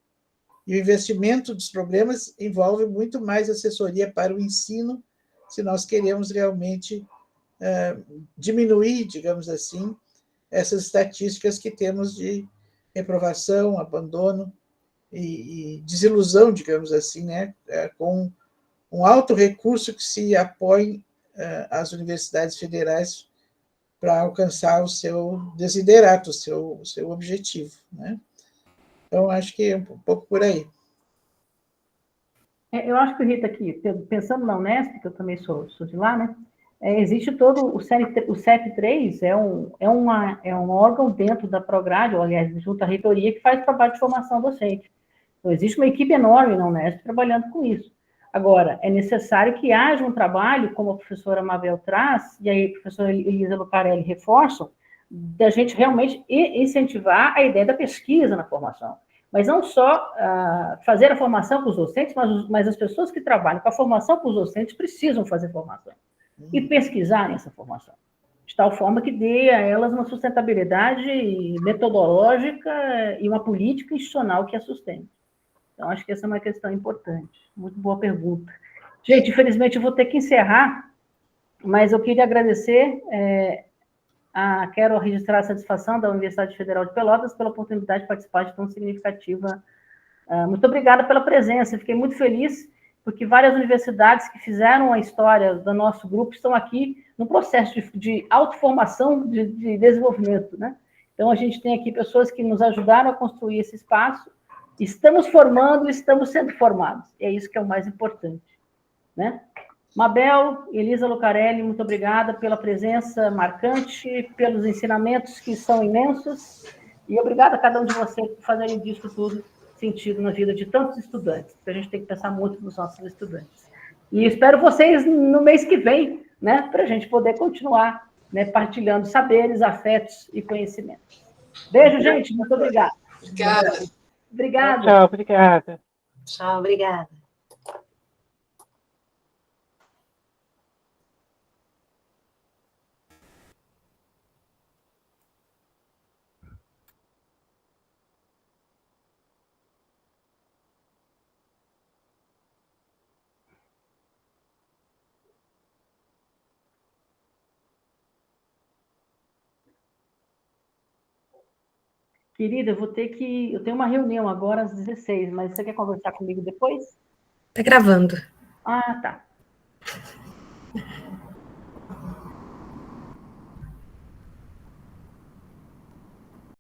E o investimento dos problemas envolve muito mais assessoria para o ensino, se nós queremos realmente diminuir, digamos assim, essas estatísticas que temos de reprovação, abandono e desilusão, digamos assim, né, com um alto recurso que se apõe às universidades federais para alcançar o seu desiderato, o seu objetivo, né? Então, acho que é um pouco por aí. Eu acho que, Rita, aqui, pensando na Unesp, que eu também sou de lá, né? Existe todo o CEP3, é um órgão dentro da Prograde, ou, aliás, junto à reitoria, que faz trabalho de formação docente. Então, existe uma equipe enorme na Unesp trabalhando com isso. Agora, é necessário que haja um trabalho, como a professora Mabel traz, e aí a professora Elisa Lucarelli reforçam, da gente realmente incentivar a ideia da pesquisa na formação. Mas não só fazer a formação para os docentes, mas as pessoas que trabalham com a formação para os docentes precisam fazer formação e pesquisar nessa formação, de tal forma que dê a elas uma sustentabilidade metodológica e uma política institucional que a sustente. Então, acho que essa é uma questão importante. Muito boa pergunta. Gente, infelizmente, eu vou ter que encerrar, mas eu queria agradecer, quero registrar a satisfação da Universidade Federal de Pelotas pela oportunidade de participar de tão significativa. Muito obrigada pela presença, fiquei muito feliz, porque várias universidades que fizeram a história do nosso grupo estão aqui no processo de autoformação, de desenvolvimento, né? Então, a gente tem aqui pessoas que nos ajudaram a construir esse espaço. Estamos formando, estamos sendo formados. É isso que é o mais importante, né? Mabel, Elisa Lucarelli, muito obrigada pela presença marcante, pelos ensinamentos que são imensos, e obrigada a cada um de vocês por fazerem disso tudo sentido na vida de tantos estudantes, porque a gente tem que pensar muito nos nossos estudantes. E espero vocês no mês que vem, né, para a gente poder continuar, né, partilhando saberes, afetos e conhecimentos. Beijo, gente, muito obrigada. Obrigada. Obrigada. Tchau, obrigada. Tchau, obrigada. Querida, eu tenho uma reunião agora às 16, mas você quer conversar comigo depois? Tá gravando. Ah, tá.